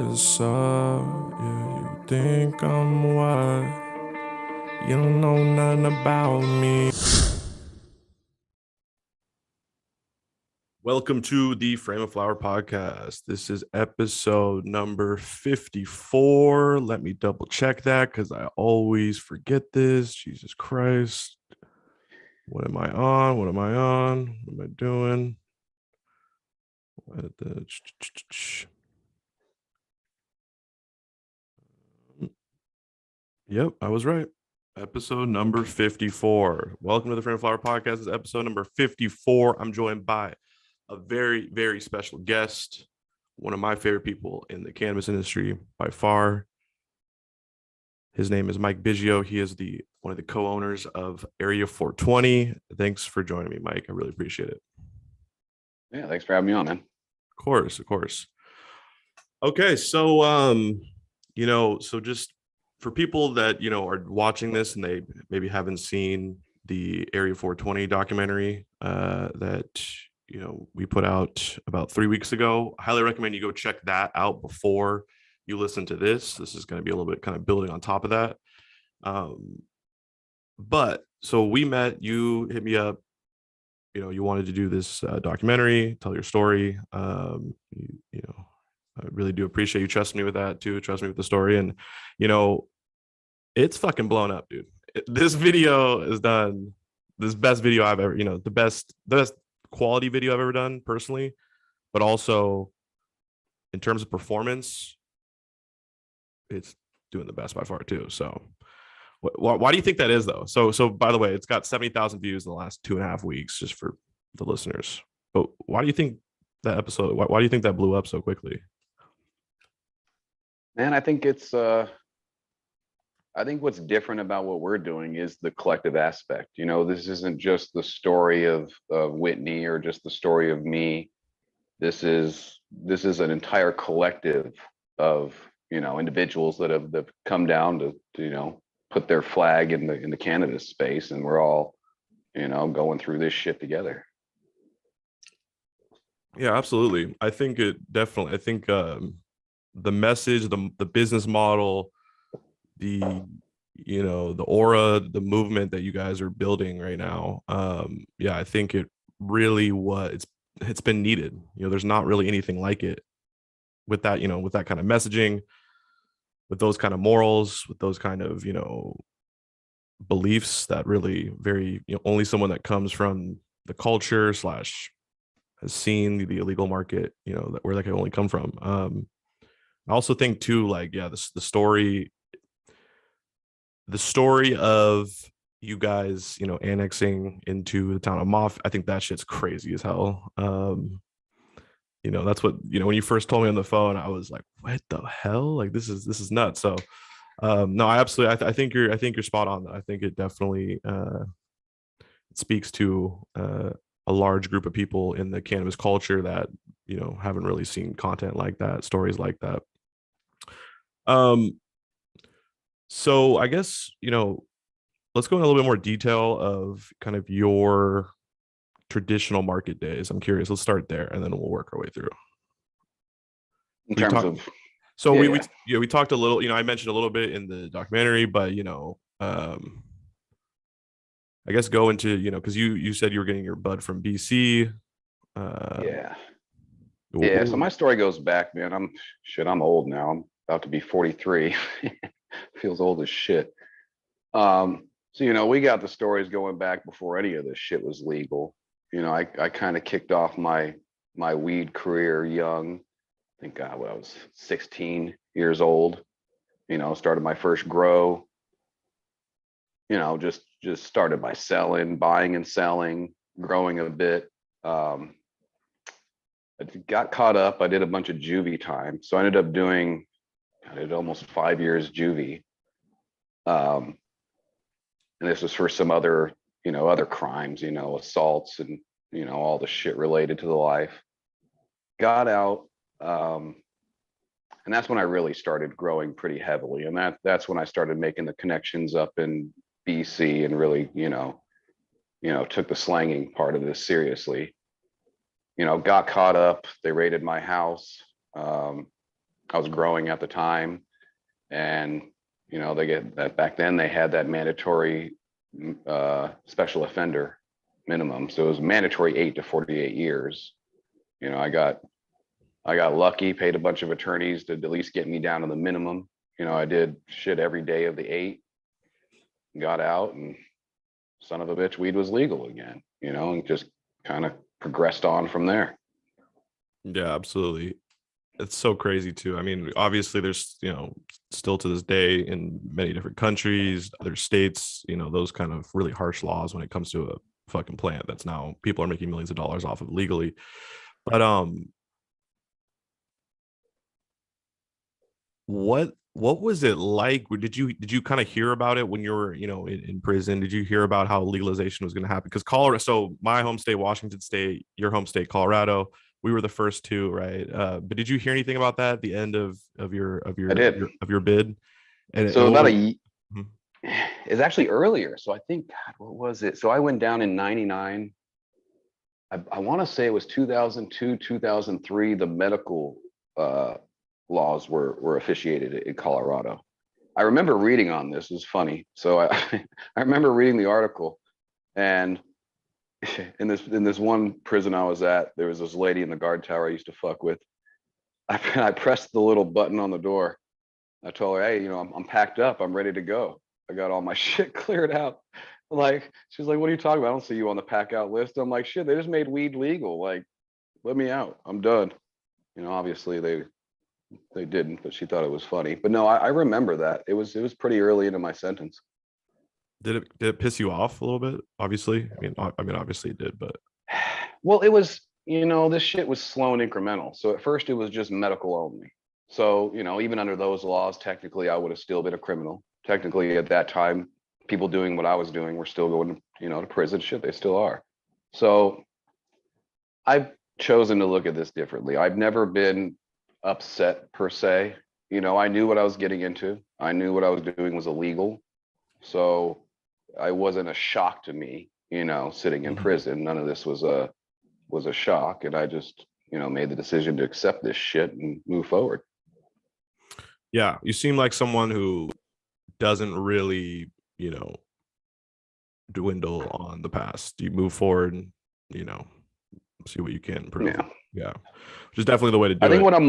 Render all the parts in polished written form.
What's up? Yeah, you think I'm what? You don't know nothing about me. Welcome to the Frame of Flower podcast. This is episode number 54. Let me double check that because I always forget this. Jesus Christ. What am I on? What am I on? What am I doing? Yep, I was right. Episode number 54. Welcome to the Frame of Flower podcast. This is episode number 54. I'm joined by a very, very special guest, one of my favorite people in the cannabis industry by far. His name is Mike Biggio. He is one of the co-owners of Area 420. Thanks for joining me, Mike. I really appreciate it. Yeah, thanks for having me on, man. Of course, of course. Okay, so so just for people that are watching this and they maybe haven't seen the Area 420 documentary that we put out about 3 weeks ago, I highly recommend you go check that out before you listen to this. This is going to be a little bit kind of building on top of that. But so we met, you hit me up, you wanted to do this documentary, tell your story. I really do appreciate you trusting me with that too. Trust me with the story. And, it's fucking blown up, dude. This video is done. This best video I've ever, the best quality video I've ever done personally, but also in terms of performance, it's doing the best by far too. So why do you think that is though? So by the way, it's got 70,000 views in the last 2.5 weeks, just for the listeners. But why do you think that episode, why do you think that blew up so quickly? Man, I think I think what's different about what we're doing is the collective aspect. This isn't just the story of Whitney or just the story of me. This is an entire collective of individuals that have come down to put their flag in the cannabis space, and we're all going through this shit together. Yeah, absolutely. I think the message, the business model, the the aura, the movement that you guys are building right now, I think it really it's been needed. There's not really anything like it with that, with that kind of messaging, with those kind of morals, with those kind of beliefs that really very only someone that comes from the culture slash has seen the illegal market, where that can only come from. I also think too, like, the story of you guys, annexing into the town of Moff, I think that shit's crazy as hell. That's what, when you first told me on the phone, I was like, what the hell? Like, this is nuts. So, no, I absolutely, I think you're spot on. I think it definitely speaks to a large group of people in the cannabis culture that, haven't really seen content like that, stories like that. So I guess, let's go in a little bit more detail of kind of your traditional market days. I'm curious. Let's start there and then we'll work our way through. In terms of, so we talked a little, I mentioned a little bit in the documentary, but I guess go into, because you said you were getting your bud from BC. Yeah. So my story goes back, man. I'm old now. I'm about to be 43. Feels old as shit. So we got the stories going back before any of this shit was legal. I kind of kicked off my weed career young. I think I was 16 years old. Started my first grow. Just started by buying and selling, growing a bit. I got caught up. I did a bunch of juvie time, so I ended up I did almost 5 years juvie. And this was for some other crimes, assaults and all the shit related to the life. Got out, and that's when I really started growing pretty heavily, and that's when I started making the connections up in BC and really took the slanging part of this seriously. Got caught up. They raided my house. I was growing at the time, and they get that back then. They had that mandatory special offender minimum, so it was mandatory 8 to 48 years. I got lucky, paid a bunch of attorneys to at least get me down to the minimum. I did shit every day of the 8, got out, and son of a bitch, weed was legal again, and just kind of progressed on from there. Yeah, absolutely. It's so crazy too. I mean, obviously there's, still to this day in many different countries, other states, those kind of really harsh laws when it comes to a fucking plant that's now people are making millions of dollars off of legally. But what was it like? Did you kind of hear about it when you were, in prison? Did you hear about how legalization was going to happen? Because Colorado, so my home state, Washington State, your home state, Colorado, we were the first two, right? But did you hear anything about that at the end of your I did. of your bid? So about Mhm. it's actually earlier. So I think, God, what was it? So I went down in 99. I want to say it was 2002, 2003. The medical laws were officiated in Colorado. I remember reading on this. It was funny. So I I remember reading the article, and in this one prison I was at, there was this lady in the guard tower I used to fuck with. I pressed the little button on the door. I told her, hey, I'm packed up. I'm ready to go. I got all my shit cleared out. Like, she's like, what are you talking about? I don't see you on the pack out list. I'm like, shit, they just made weed legal. Like, let me out. I'm done. Obviously they didn't, but she thought it was funny. But no, I remember that. It was pretty early into my sentence. Did it piss you off a little bit? Obviously, obviously it did, but Well, it was, this shit was slow and incremental. So at first it was just medical only. So, even under those laws, technically I would have still been a criminal. Technically at that time, people doing what I was doing were still going, to prison. Shit, they still are. So I've chosen to look at this differently. I've never been upset per se. I knew what I was getting into. I knew what I was doing was illegal. So I wasn't a shock to me, sitting in prison. None of this was a shock. And I just, made the decision to accept this shit and move forward. Yeah, you seem like someone who doesn't really, dwindle on the past. You move forward and, see what you can improve. Yeah. Which is definitely the way to do it. I think what I'm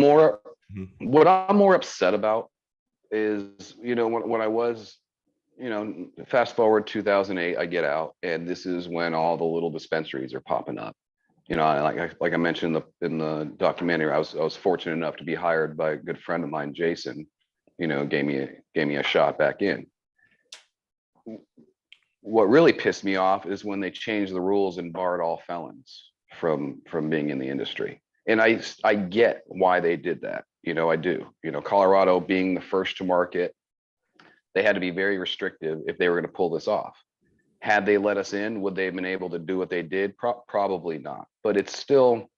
more upset about is, when I was, fast forward 2008, I get out, and this is when all the little dispensaries are popping up. Like I mentioned in the documentary, I was fortunate enough to be hired by a good friend of mine, Jason. Gave me a shot back in. What really pissed me off is when they changed the rules and barred all felons from being in the industry. And I get why they did that. I do. Colorado being the first to market, they had to be very restrictive if they were going to pull this off. Had they let us in, would they have been able to do what they did? Probably not. But it's still.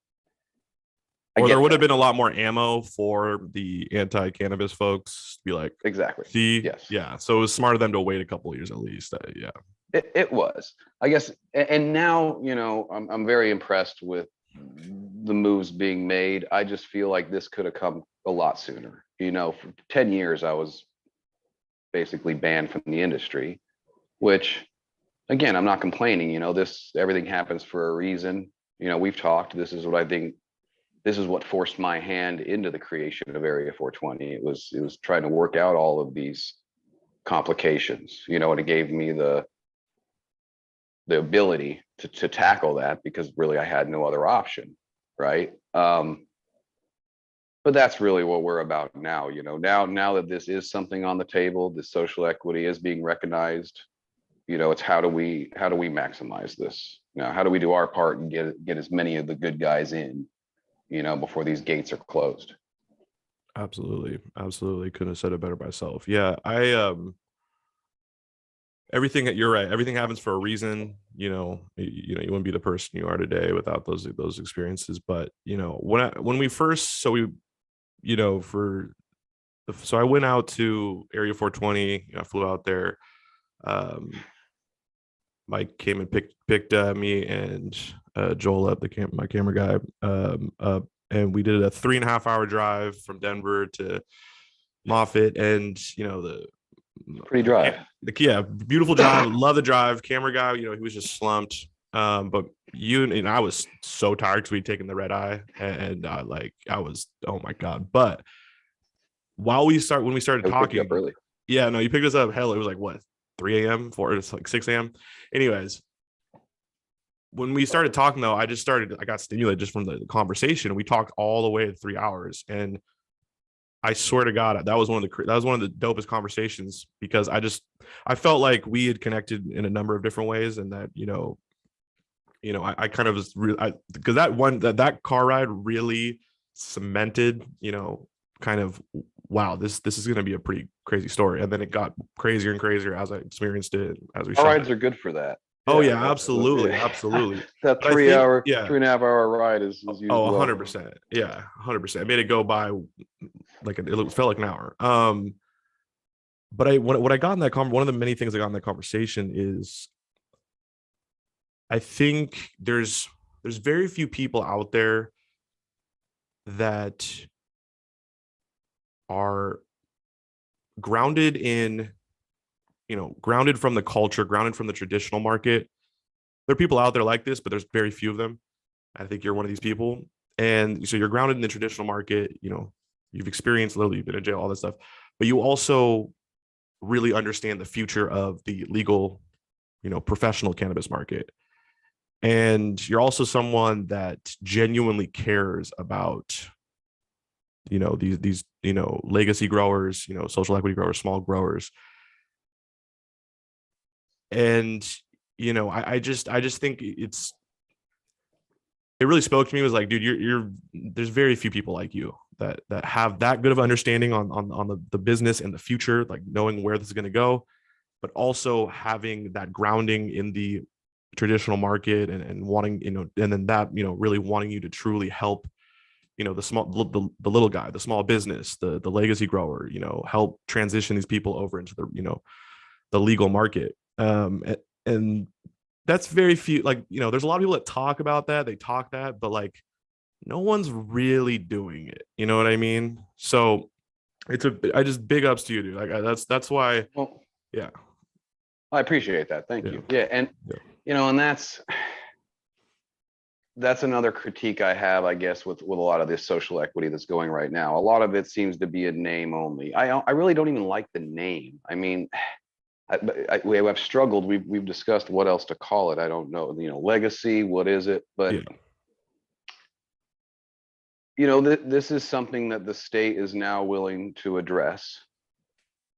Or there would have been a lot more ammo for the anti-cannabis folks to be like, exactly. See, yes, yeah. So it was smart of them to wait a couple of years at least. Yeah, it was. I guess, and now I'm very impressed with the moves being made. I just feel like this could have come a lot sooner. For 10 years, I was basically banned from the industry, which, again, I'm not complaining. Everything happens for a reason. We've talked. This is what I think. This is what forced my hand into the creation of Area 420. It was trying to work out all of these complications, and it gave me the ability to tackle that, because really I had no other option, right? But that's really what we're about now. Now that this is something on the table, this social equity is being recognized. It's how do we maximize this? How do we do our part and get as many of the good guys in, before these gates are closed? absolutely. Couldn't have said it better myself. Yeah, everything that you're right. Everything happens for a reason. You wouldn't be the person you are today without those experiences. But when we first, so we, so I went out to Area 420. I flew out there. Mike came and picked me and Joel up, my camera guy, up, and we did a 3.5 hour drive from Denver to Moffett, and Pretty drive. Beautiful drive. Love the drive. Camera guy, he was just slumped. But you and I was so tired because we'd taken the red eye, and I was, oh my god. But when we started talking, early. Yeah, no, you picked us up. Hell, it was like what, 3 a.m. It's like 6 a.m. Anyways, when we started talking though, I got stimulated just from the conversation. We talked all the way to 3 hours, and I swear to God, that was one of the dopest conversations, because I felt like we had connected in a number of different ways, and that I kind of was really, because that car ride really cemented, kind of, wow, this is going to be a pretty crazy story. And then it got crazier and crazier as I experienced it, as we Car shot rides it. are good for that. Oh yeah, absolutely. That But I think, 3.5 hour ride is used oh, well. 100%. Yeah, 100%. I made it go by like it felt like an hour. But what I got in that one of the many things I got in that conversation is, I think there's very few people out there that are grounded from the culture, grounded from the traditional market. There are people out there like this, but there's very few of them. I think you're one of these people. And so you're grounded in the traditional market, you've experienced literally, you've been in jail, all this stuff, but you also really understand the future of the legal, professional cannabis market. And you're also someone that genuinely cares about, these legacy growers, social equity growers, small growers. And I just think it really spoke to me. It was like, dude, there's very few people like you that have that good of understanding on the business and the future, like knowing where this is going to go, but also having that grounding in the traditional market, and wanting, and then that, really wanting you to truly help, the little guy, the small business, the legacy grower, help transition these people over into the legal market. And that's very few, like, there's a lot of people that talk about that, but like no one's really doing it, you know what I mean? So I just, big ups to you, dude. Like that's why. Well, yeah, I appreciate that. Thank you. Yeah. And and that's another critique I have, I guess, with a lot of this social equity that's going right now. A lot of it seems to be a name only. I really don't even like the name. I mean, I've struggled. We've discussed what else to call it. I don't know. Legacy. What is it? But this is something that the state is now willing to address.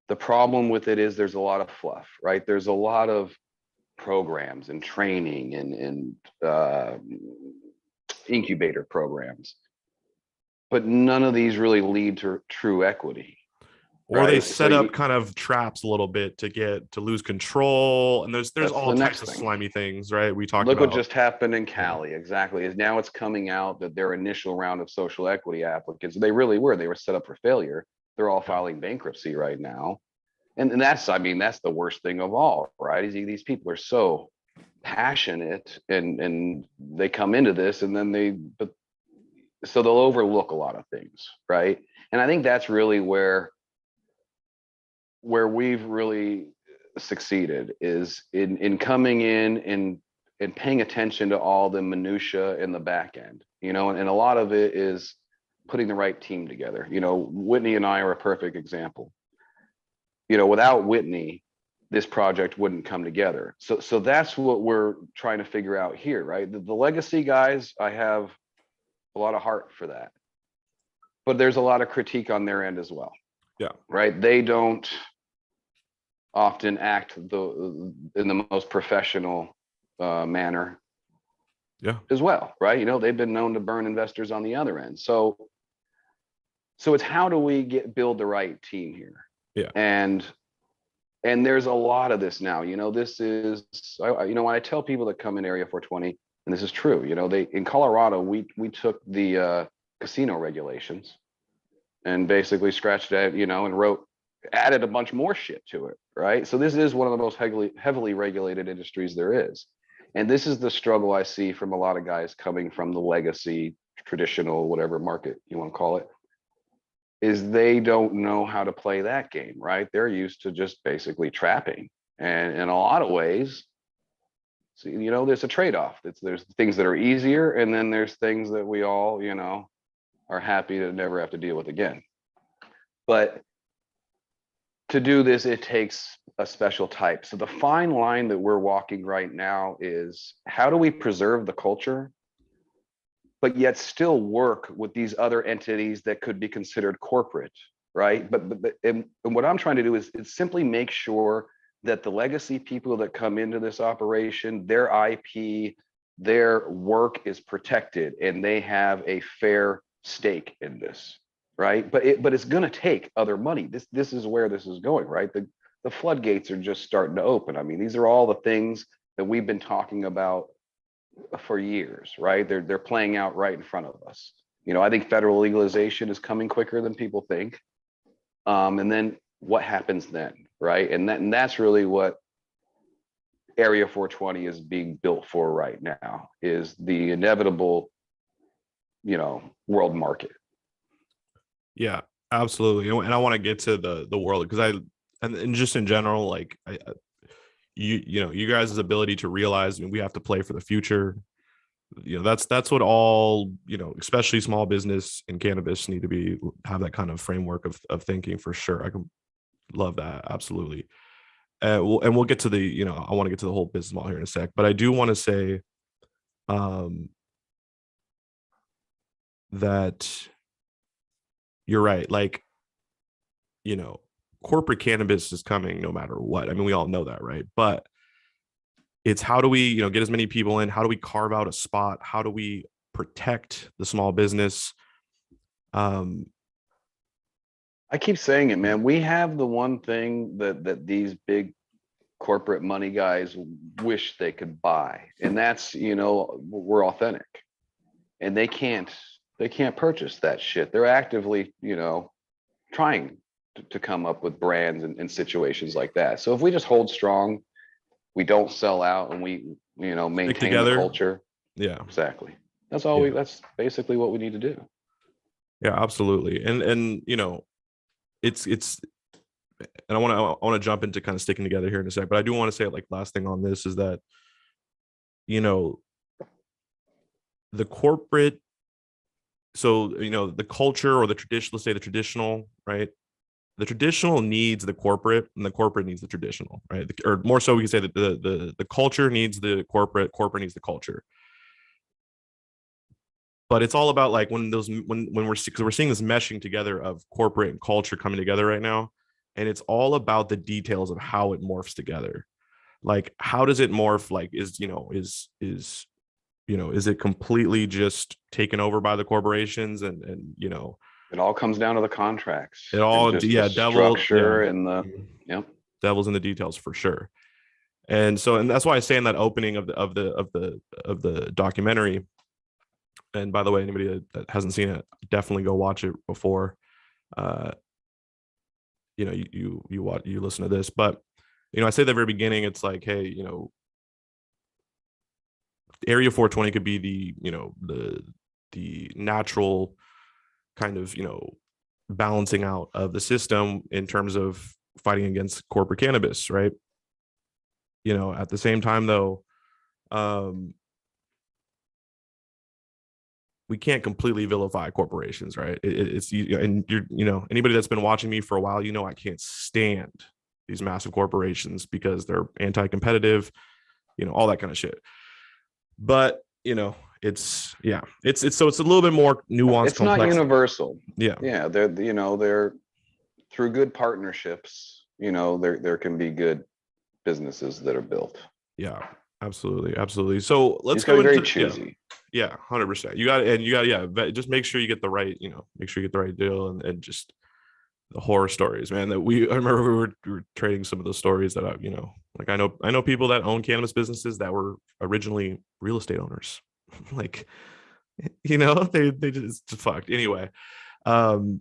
The problem with it is there's a lot of fluff, right? There's a lot of programs and training and incubator programs, but none of these really lead to true equity. Or right? they set up kind of traps a little bit to lose control, and there's all types of slimy things, right? We talked Look about what just happened in Cali. Exactly. Is now it's coming out that their initial round of social equity applicants, they were set up for failure. They're all filing bankruptcy right now. And that's, that's the worst thing of all, right? Is these people are so passionate, and they come into this, and then so they'll overlook a lot of things, right? And I think that's really where we've really succeeded, is in coming in and paying attention to all the minutia in the back end, and a lot of it is putting the right team together. Whitney and I are a perfect example. Without Whitney, this project wouldn't come together. So that's what we're trying to figure out here, right? The legacy guys, I have a lot of heart for that, but there's a lot of critique on their end as well. Yeah. Right. They don't often act in the most professional manner. Yeah. As well, right? They've been known to burn investors on the other end. So it's how do we build the right team here? Yeah. And there's a lot of this now. This is, when I tell people that come in Area 420, and this is true, in Colorado, we took the casino regulations and basically scratched it, and added a bunch more shit to it, right? So this is one of the most heavily regulated industries there is. And this is the struggle I see from a lot of guys coming from the legacy traditional, whatever market you want to call it, is they don't know how to play that game, right? They're used to just basically trapping. And in a lot of ways, so, you know, there's a trade-off. There's things that are easier, and then there's things that we all, you know, are happy to never have to deal with again. But to do this, it takes a special type. So the fine line that we're walking right now is, how do we preserve the culture, but yet still work with these other entities that could be considered corporate, right? And what I'm trying to do is simply make sure that the legacy people that come into this operation, their IP, their work is protected, and they have a fair stake in this, right? But it's going to take other money. This is where this is going, right? The floodgates are just starting to open. I mean, these are all the things that we've been talking about for years, right? They're playing out right in front of us. You know, I think federal legalization is coming quicker than people think. And then what happens then, right? And that's really what Area 420 is being built for right now, is the inevitable, you know, world market. Yeah, absolutely. And I want to get to the world, because and just in general, like you know, you guys' ability to realize, we have to play for the future. You know, that's what all, you know, especially small business in cannabis need to have that kind of framework of thinking, for sure. I can love that. Absolutely. We'll get to the, you know, I want to get to the whole business model here in a sec, but I do want to say that you're right. Like, you know, corporate cannabis is coming no matter what. I mean, we all know that, right? But it's, how do we, you know, get as many people in? How do we carve out a spot? How do we protect the small business? I keep saying it, man. We have the one thing that these big corporate money guys wish they could buy, and that's, you know, we're authentic, and they can't purchase that shit. They're actively, you know, trying to come up with brands and situations like that. So if we just hold strong, we don't sell out, and we, you know, maintain the culture. Yeah, exactly. That's all that's basically what we need to do. Yeah, absolutely. And you know, it's and I want to jump into kind of sticking together here in a sec, but I do want to say, like, last thing on this is that, you know, the corporate, so, you know, the culture, or the tradition, let's say the traditional, right? The traditional needs the corporate, and the corporate needs the traditional, right? Or more so, we can say that the culture needs the corporate needs the culture. But it's all about, like, when we're, because we're seeing this meshing together of corporate and culture coming together right now, and it's all about the details of how it morphs together. Like, how does it morph? Like, is it completely just taken over by the corporations, and you know, it all comes down to the contracts. It all, just yeah, the structure and the, yep, devil's in the details, for sure. And that's why I say in that opening of the documentary. And by the way, anybody that hasn't seen it, definitely go watch it before, you know, you listen to this. But, you know, I say at the very beginning, it's like, hey, you know, Area 420 could be the, you know, the natural kind of, you know, balancing out of the system in terms of fighting against corporate cannabis, right? You know, at the same time, though, we can't completely vilify corporations, right? It's, and you're, you know, anybody that's been watching me for a while, you know, I can't stand these massive corporations because they're anti-competitive, you know, all that kind of shit. But, you know, it's so it's a little bit more nuanced. It's not universal. Yeah. They're, you know, they're, through good partnerships, you know, there can be good businesses that are built. Yeah, absolutely. So let's go into very choosy. Yeah, 100%. You got, yeah, just make sure you get the right, you know, make sure you get the right deal, and just the horror stories, man. I remember we were trading some of those stories that you know, like, I know people that own cannabis businesses that were originally real estate owners. Like, you know, they just fucked anyway. And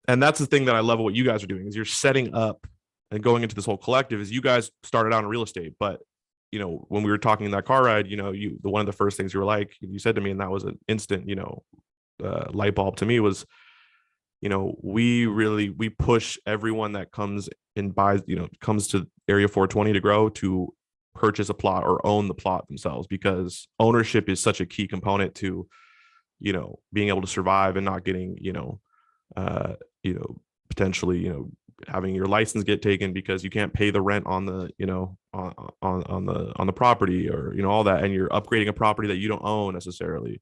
that's the thing that I love what you guys are doing, is you're setting up and going into this whole collective, is you guys started out in real estate, but you know, when we were talking in that car ride, you know, the one of the first things you were like, you said to me, and that was an instant, you know, light bulb to me was, you know, we push everyone that comes and buys, you know, comes to Area 420 to grow to purchase a plot or own the plot themselves, because ownership is such a key component to, you know, being able to survive and not getting, you know, potentially, you know, having your license get taken because you can't pay the rent on the, you know, on the property, or, you know, all that, and you're upgrading a property that you don't own necessarily,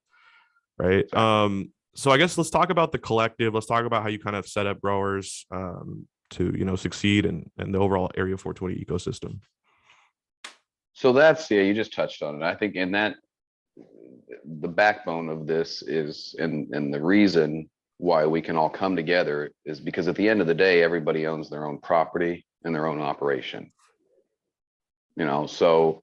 right? Exactly. So I guess let's talk about the collective. Let's talk about how you kind of set up growers to, you know, succeed in the overall Area 420 ecosystem. So that's, yeah, you just touched on it. I think in that the backbone of this is, and the reason why we can all come together is because at the end of the day, everybody owns their own property and their own operation. You know, so,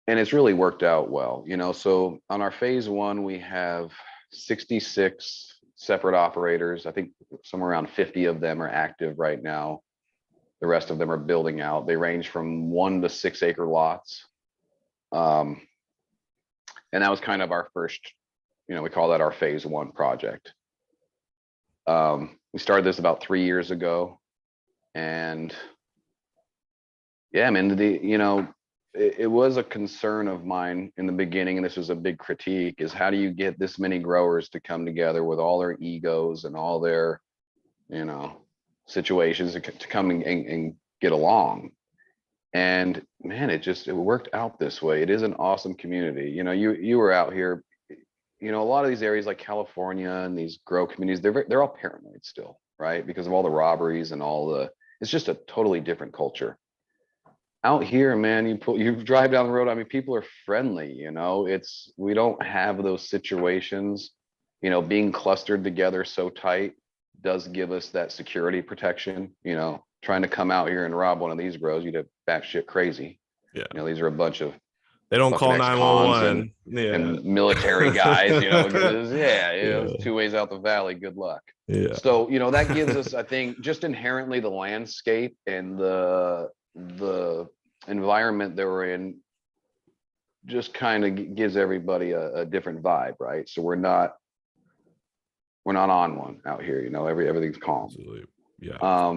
and it's really worked out well, you know. So on our phase one, we have 66 separate operators. I think somewhere around 50 of them are active right now. The rest of them are building out. They range from 1 to 6 acre lots. And that was kind of our first, you know, we call that our phase one project. We started this about 3 years ago, and yeah, I mean, you know, it was a concern of mine in the beginning, and this was a big critique, is how do you get this many growers to come together with all their egos and all their, you know, situations to come and get along. And man, it worked out this way. It is an awesome community. You know, you were out here, you know, a lot of these areas like California and these grow communities, they're all paranoid still, right? Because of all the robberies and it's just a totally different culture. Out here, man, you drive down the road, I mean, people are friendly, you know. We don't have those situations, you know. Being clustered together so tight does give us that security protection. You know, trying to come out here and rob one of these grows, you'd have batshit crazy. Yeah, you know, these are a bunch of they don't fucking call ex-cons 911. Yeah, and military guys, you know, yeah, you know, yeah, it's 2 ways out the valley, good luck. yeah, So, you know, that gives us, I think, just inherently the landscape and the environment that we're in just kind of gives everybody a different vibe, right? So we're not on one out here, you know. Everything's calm. absolutely, yeah.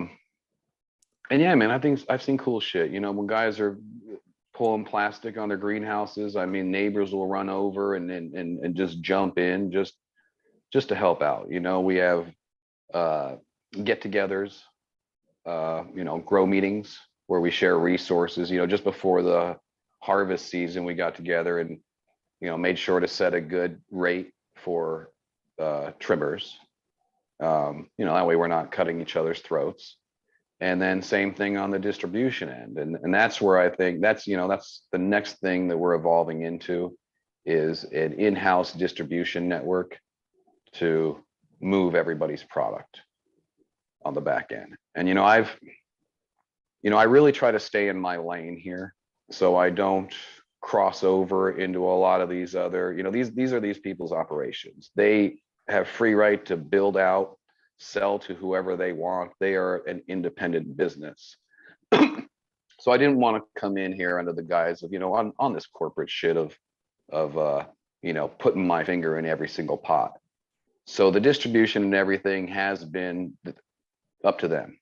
And yeah, man, I think I've seen cool shit, you know, when guys are pulling plastic on their greenhouses. I mean, neighbors will run over and just jump in just to help out. You know, we have get-togethers, you know, grow meetings where we share resources. You know, just before the harvest season, we got together and, you know, made sure to set a good rate for trimmers. You know, that way we're not cutting each other's throats. And then same thing on the distribution end. And that's where I think that's, you know, that's the next thing that we're evolving into, is an in-house distribution network to move everybody's product on the back end. And, you know, I really try to stay in my lane here, so I don't cross over into a lot of these other, you know, these are these people's operations. They have free right to build out, sell to whoever they want. They are an independent business. So I didn't want to come in here under the guise of, you know, on this corporate shit of you know, putting my finger in every single pot. So the distribution and everything has been up to them.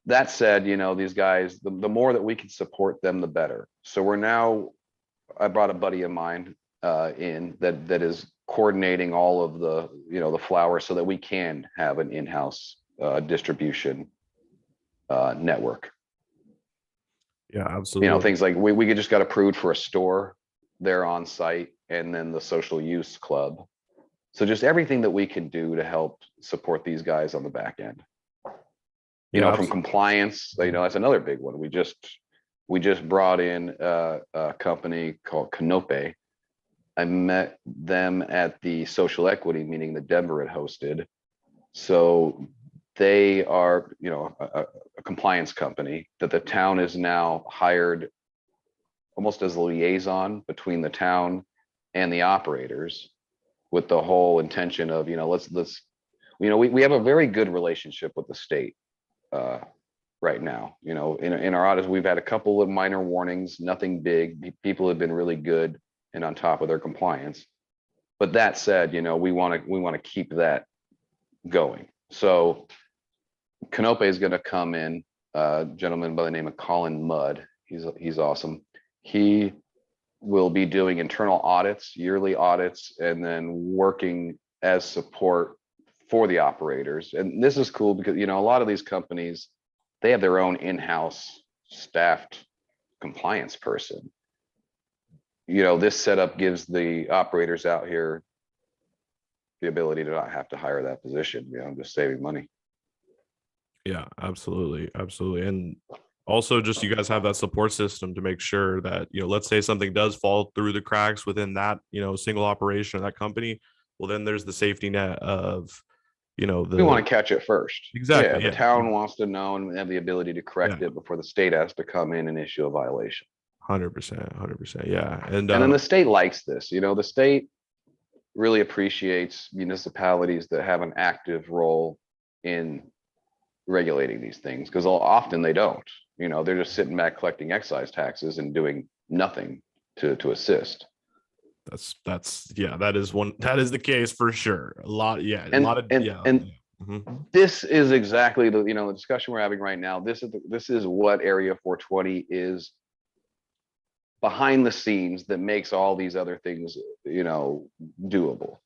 That said, you know, these guys, the more that we can support them, the better. So I brought a buddy of mine in that is coordinating all of the, you know, the flower, so that we can have an in-house distribution network. Yeah, absolutely. You know, things like we just got approved for a store there on site, and then the social use club. So just everything that we can do to help support these guys on the back end. You know, from compliance, you know, that's another big one. We just brought in a company called Canope. I met them at the social equity meeting that Denver had hosted. So they are, you know, a compliance company that the town is now hired almost as a liaison between the town and the operators, with the whole intention of, you know, let's, you know, we have a very good relationship with the state right now. You know, in our audits, we've had a couple of minor warnings, nothing big. People have been really good and on top of their compliance. But that said, you know, we want to keep that going. So Canope is going to come in, a gentleman by the name of Colin Mudd. He's awesome. He will be doing internal audits, yearly audits, and then working as support for the operators. And this is cool because, you know, a lot of these companies, they have their own in-house staffed compliance person. You know, this setup gives the operators out here the ability to not have to hire that position, you know, just saving money. Yeah, absolutely. Absolutely. And also just you guys have that support system to make sure that, you know, let's say something does fall through the cracks within that, you know, single operation of that company. Well, then there's the safety net of, you know, We want to catch it first. Exactly. Yeah, the town wants to know and have the ability to correct Yeah. it before the state has to come in and issue a violation. 100%. Yeah. And then the state likes this, you know, the state really appreciates municipalities that have an active role in regulating these things, because often they don't, you know, they're just sitting back collecting excise taxes and doing nothing to assist. That's yeah, that is the case for sure. A lot of this is exactly the, you know, the discussion we're having right now. This is what Area 420 is behind the scenes that makes all these other things, you know, doable.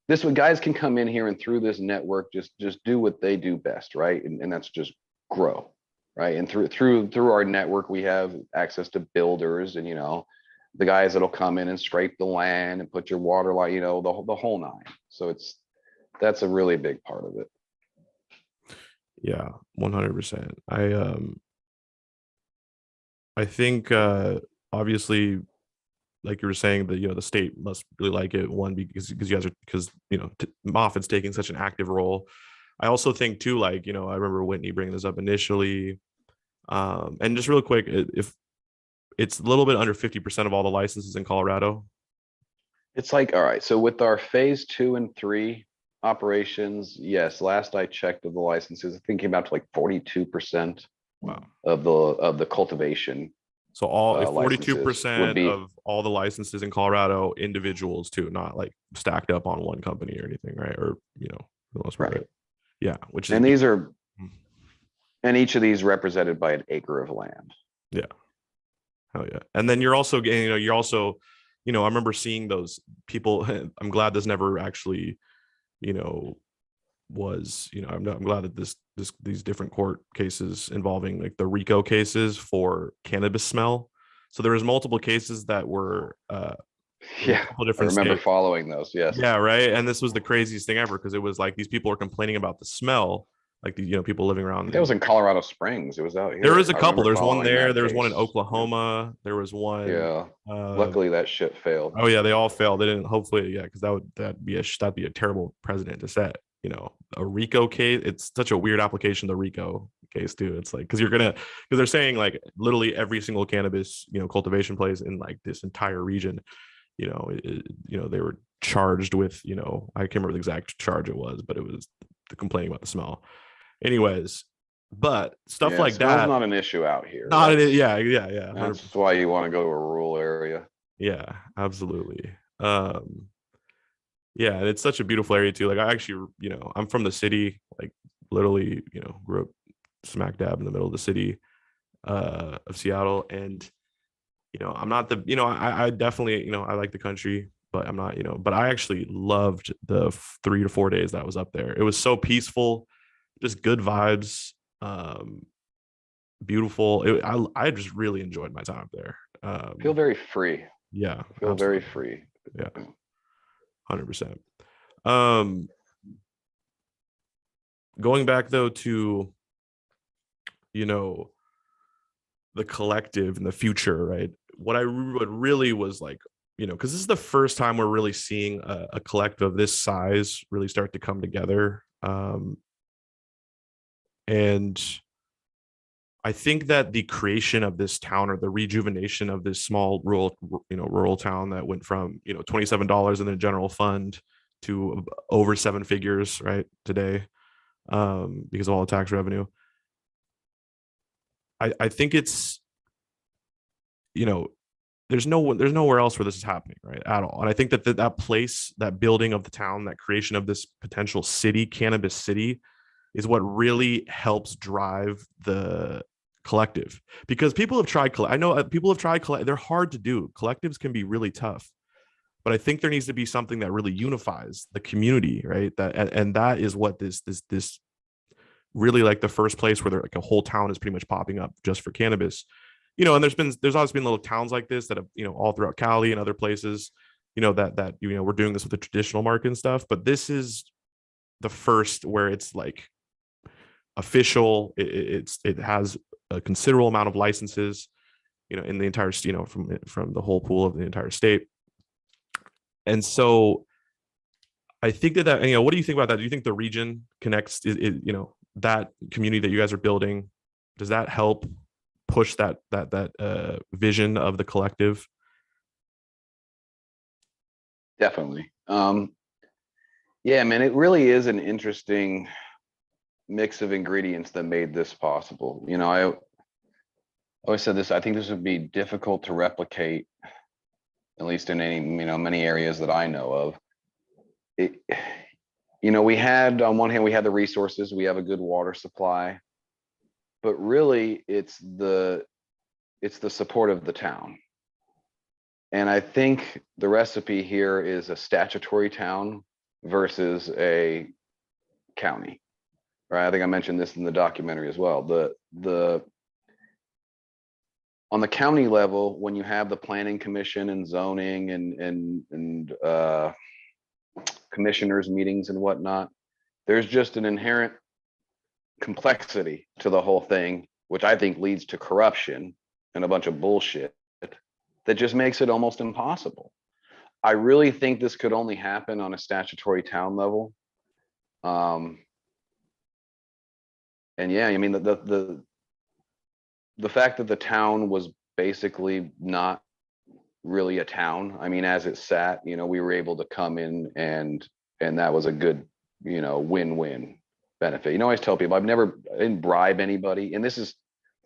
This way guys can come in here and through this network just do what they do best, right? And that's just grow, right? And through our network we have access to builders and, you know, the guys that'll come in and scrape the land and put your water line, you know, the whole nine. So that's a really big part of it. Yeah, 100%. I think obviously, like you were saying, that, you know, the state must really like it, one, because you guys are, because, you know, Moffitt's taking such an active role. I also think too, like, you know, I remember Whitney bringing this up initially, and just real quick, if it's a little bit under 50% of all the licenses in Colorado. It's like, all right, so with our phase 2 and 3 operations, yes, last I checked of the licenses, I think it came out to like 42%. Wow. Of the cultivation. So all 42% of all the licenses in Colorado, individuals too, not like stacked up on one company or anything, right? Or, you know, for the most part, right. Yeah, which is, and these are, and each of these represented by an acre of land. Yeah. Hell yeah. And then you're also getting, you know, I remember seeing those people. I'm glad this never actually, you know, was, you know, I'm glad that these different court cases involving like the RICO cases for cannabis smell. So there was multiple cases that were yeah, I remember following those. Yes. Yeah, right. And this was the craziest thing ever, because it was like these people were complaining about the smell, like the, you know, people living around. It was in Colorado Springs. It was out here. There was a couple. There's one there. There was one in Oklahoma. There was one. Yeah. Luckily that shit failed. Oh yeah, they all failed. They didn't. Hopefully, yeah, because that'd be a terrible precedent to set. You know, a RICO case. It's such a weird application. The RICO case too. It's like, because they're saying like literally every single cannabis, you know, cultivation place in like this entire region. You know, they were charged with, you know, I can't remember the exact charge it was, but it was the complaining about the smell. Anyways, but stuff like that, not an issue out here. Yeah. 100%. That's why you want to go to a rural area. Yeah, absolutely. Yeah, and it's such a beautiful area too. Like I actually, you know, I'm from the city, like literally, you know, grew up smack dab in the middle of the city of Seattle. And, you know, I'm not the, you know, I definitely, you know, I like the country, but I'm not, you know, but I actually loved the 3 to 4 days that I was up there. It was so peaceful, just good vibes, beautiful. I just really enjoyed my time up there. Feel very free. Yeah. Feel very free. Yeah. 100%. Going back though to, you know, the collective in the future, right? What really was like, you know, because this is the first time we're really seeing a collective of this size really start to come together. And I think that the creation of this town, or the rejuvenation of this small rural town that went from, you know, $27 in the general fund to over 7 figures right today, because of all the tax revenue. I think it's, you know, there's nowhere else where this is happening, right, at all. And I think that that place, that building of the town, that creation of this potential city, cannabis city, is what really helps drive the collective. Because people have tried, I know people have tried, they're hard to do. Collectives can be really tough, but I think there needs to be something that really unifies the community, right? That, and that is what this really, like, the first place where like a whole town is pretty much popping up just for cannabis. And there's always been little towns like this that have, all throughout Cali and other places, that we're doing this with the traditional market and stuff, but this is the first where it's like official. It has a considerable amount of licenses, in the entire, from the whole pool of the entire state. And so I think that, what do you think about that? Do you think the region connects, that community that you guys are building, does that help push that vision of the collective? Definitely. Yeah, man, it really is an interesting mix of ingredients that made this possible. I always said this, I think this would be difficult to replicate, at least in any, many areas that I know of. We had, on one hand, we had the resources, we have a good water supply, but really it's the support of the town. And I think the recipe here is a statutory town versus a county, right? I think I mentioned this in the documentary as well. On the county level, when you have the planning commission and zoning and commissioners meetings and whatnot, there's just an inherent complexity to the whole thing, which I think leads to corruption and a bunch of bullshit that just makes it almost impossible. I really think this could only happen on a statutory town level. And yeah, I mean, the fact that the town was basically not really a town. I mean, as it sat, we were able to come in and that was a good, win-win benefit. I always tell people I didn't bribe anybody. And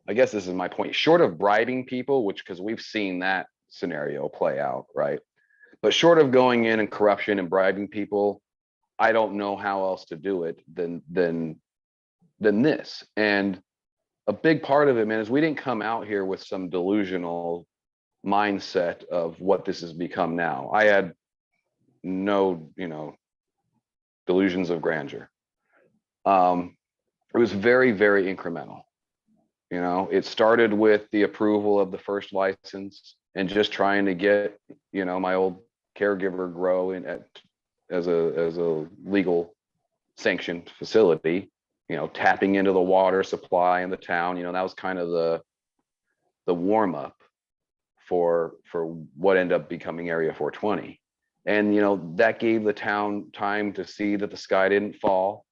I guess this is my point. Short of bribing people, because we've seen that scenario play out, right? But short of going in and corruption and bribing people, I don't know how else to do it than this. And a big part of it, man, is we didn't come out here with some delusional mindset of what this has become now. I had no, delusions of grandeur. It was very, very incremental. It started with the approval of the first license and just trying to get, my old caregiver grow as a legal sanctioned facility, tapping into the water supply in the town. That was kind of the warm up for what ended up becoming Area 420. And, that gave the town time to see that the sky didn't fall.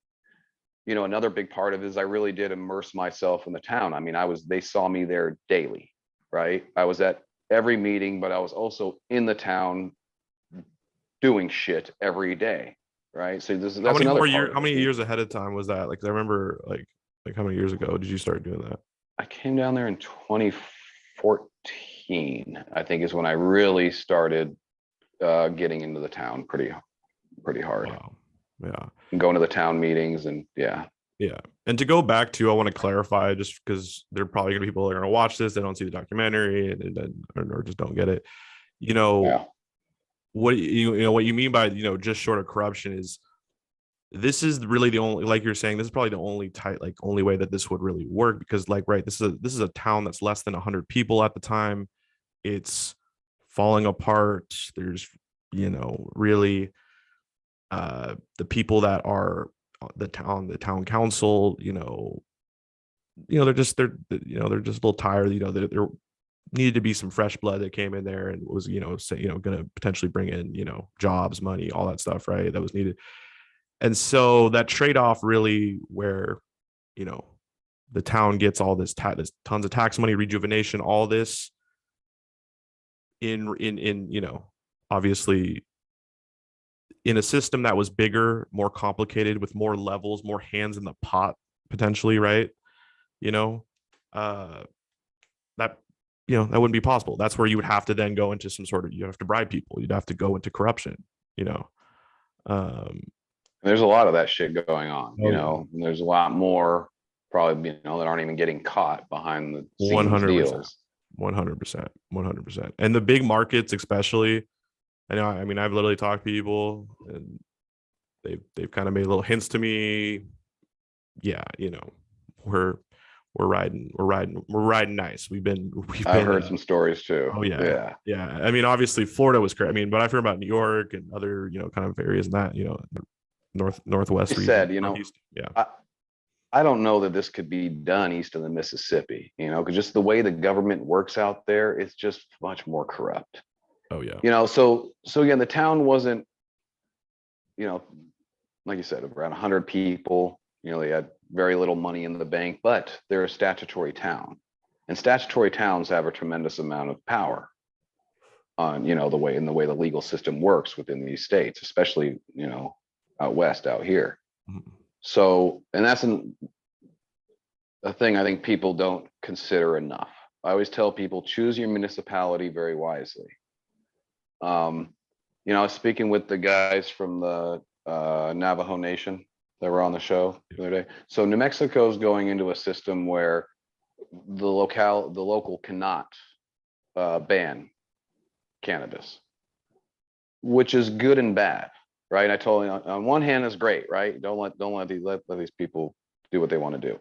Another big part of it is I really did immerse myself in the town. I mean, they saw me there daily, right? I was at every meeting, but I was also in the town doing shit every day, right? So that's another part. How many years ahead of time was that? Like, I remember, like how many years ago did you start doing that? I came down there in 2014, I think, is when I really started getting into the town pretty hard. Wow. Yeah. And going to the town meetings and yeah. And to go back to, I want to clarify, just because there are probably gonna be people that are gonna watch this, they don't see the documentary or just don't get it. Yeah. What what you mean by just short of corruption is, this is really the only, like you're saying, this is probably the only way that this would really work, because right, this is a town that's less than 100 people at the time. It's falling apart. There's really the people that are the town council, they're just a little tired. There needed to be some fresh blood that came in there and was going to potentially bring in jobs, money, all that stuff, right, that was needed. And so that trade-off, really, where the town gets all this tons of tax money, rejuvenation, all this in obviously in a system that was bigger, more complicated, with more levels, more hands in the pot, potentially, right? that, you know, that wouldn't be possible. That's where you would have to then go into some sort of, you have to bribe people, you'd have to go into corruption, you know. There's a lot of that shit going on, Oh, you yeah. know, and there's a lot more probably, you know, that aren't even getting caught behind the scenes 100%, deals. 100%. And the big markets, especially, I know, I mean, I've literally talked to people and they've kind of made little hints to me. Yeah, you know, we're riding nice. I've heard some stories too. Oh yeah. Yeah. I mean, obviously Florida was crazy. I mean, but I've heard about New York and other, you know, kind of areas in that, you know, northwest Like I region. said, you know, Northeast. Yeah. I don't know that this could be done east of the Mississippi, you know, because just the way the government works out there, it's just much more corrupt. Oh yeah. You know, so again, the town wasn't, you know, like you said, around 100 people. You know, they had very little money in the bank, but they're a statutory town, and statutory towns have a tremendous amount of power on, you know, the way the legal system works within these states, especially, you know, out west, out here. Mhm. So, and that's a thing I think people don't consider enough. I always tell people, choose your municipality very wisely. You know, I was speaking with the guys from the Navajo Nation that were on the show the other day. So New Mexico is going into a system where the local cannot ban cannabis, which is good and bad, right? I told you on one hand is great, right? Don't let these people do what they want to do.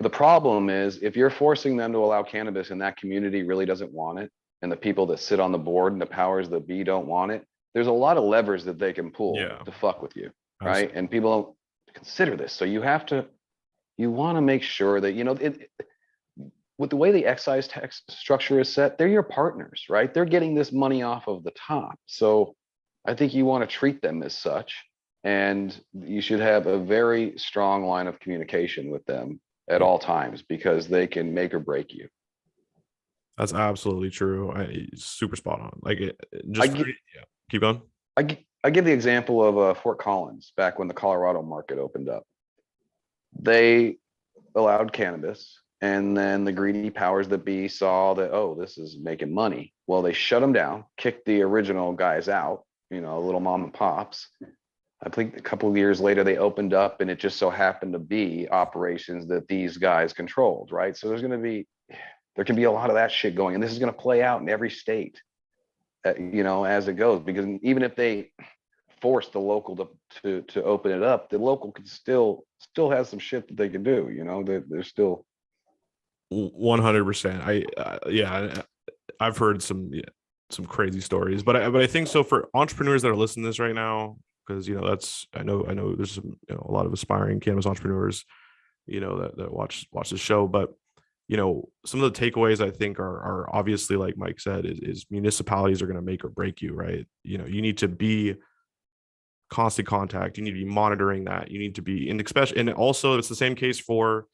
The problem is if you're forcing them to allow cannabis and that community really doesn't want it, and the people that sit on the board and the powers that be don't want it, there's a lot of levers that they can pull to fuck with you, right? And people don't consider this. So you want to make sure that, you know, with the way the excise tax structure is set, they're your partners, right? They're getting this money off of the top. So I think you want to treat them as such, and you should have a very strong line of communication with them at all times, because they can make or break you. That's absolutely true. Super spot on. Like keep going. I give the example of Fort Collins back when the Colorado market opened up. They allowed cannabis, and then the greedy powers that be saw that, oh, this is making money. Well, they shut them down, kicked the original guys out, you know, little mom and pops. I think a couple of years later they opened up, and it just so happened to be operations that these guys controlled, right? So there can be a lot of that shit going, and this is going to play out in every state, you know, as it goes, because even if they force the local to open it up, the local can still has some shit that they can do, you know, that they're still 100%. I've heard some crazy stories, but I think so for entrepreneurs that are listening to this right now, because, you know, I know there's some, you know, a lot of aspiring cannabis entrepreneurs, you know, that watch the show, but, you know, some of the takeaways I think are obviously, like Mike said, is municipalities are going to make or break you, right? You know, you need to be constant contact, you need to be monitoring that, you need to be in, especially, and also it's the same case for,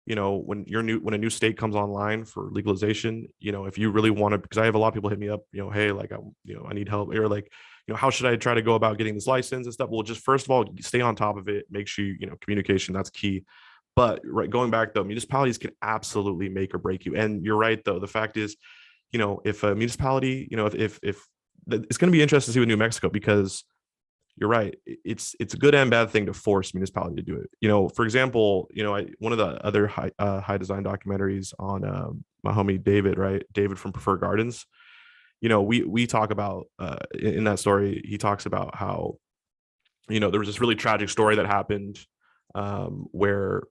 you know, when a new state comes online for legalization, you know, if you really want to, because I have a lot of people hit me up, you know, hey, like, I need help, or like, you know, how should I try to go about getting this license and stuff? Well, just first of all, stay on top of it, make sure you know, communication, that's key. But right, going back though, municipalities can absolutely make or break you. And you're right though, the fact is, you know, if a municipality, you know, if it's going to be interesting to see with New Mexico, because you're right, it's a good and bad thing to force municipality to do it. You know, for example, you know, one of the other high design documentaries on my homie David from Preferred Gardens, you know, we talk about in that story, he talks about how, you know, there was this really tragic story that happened where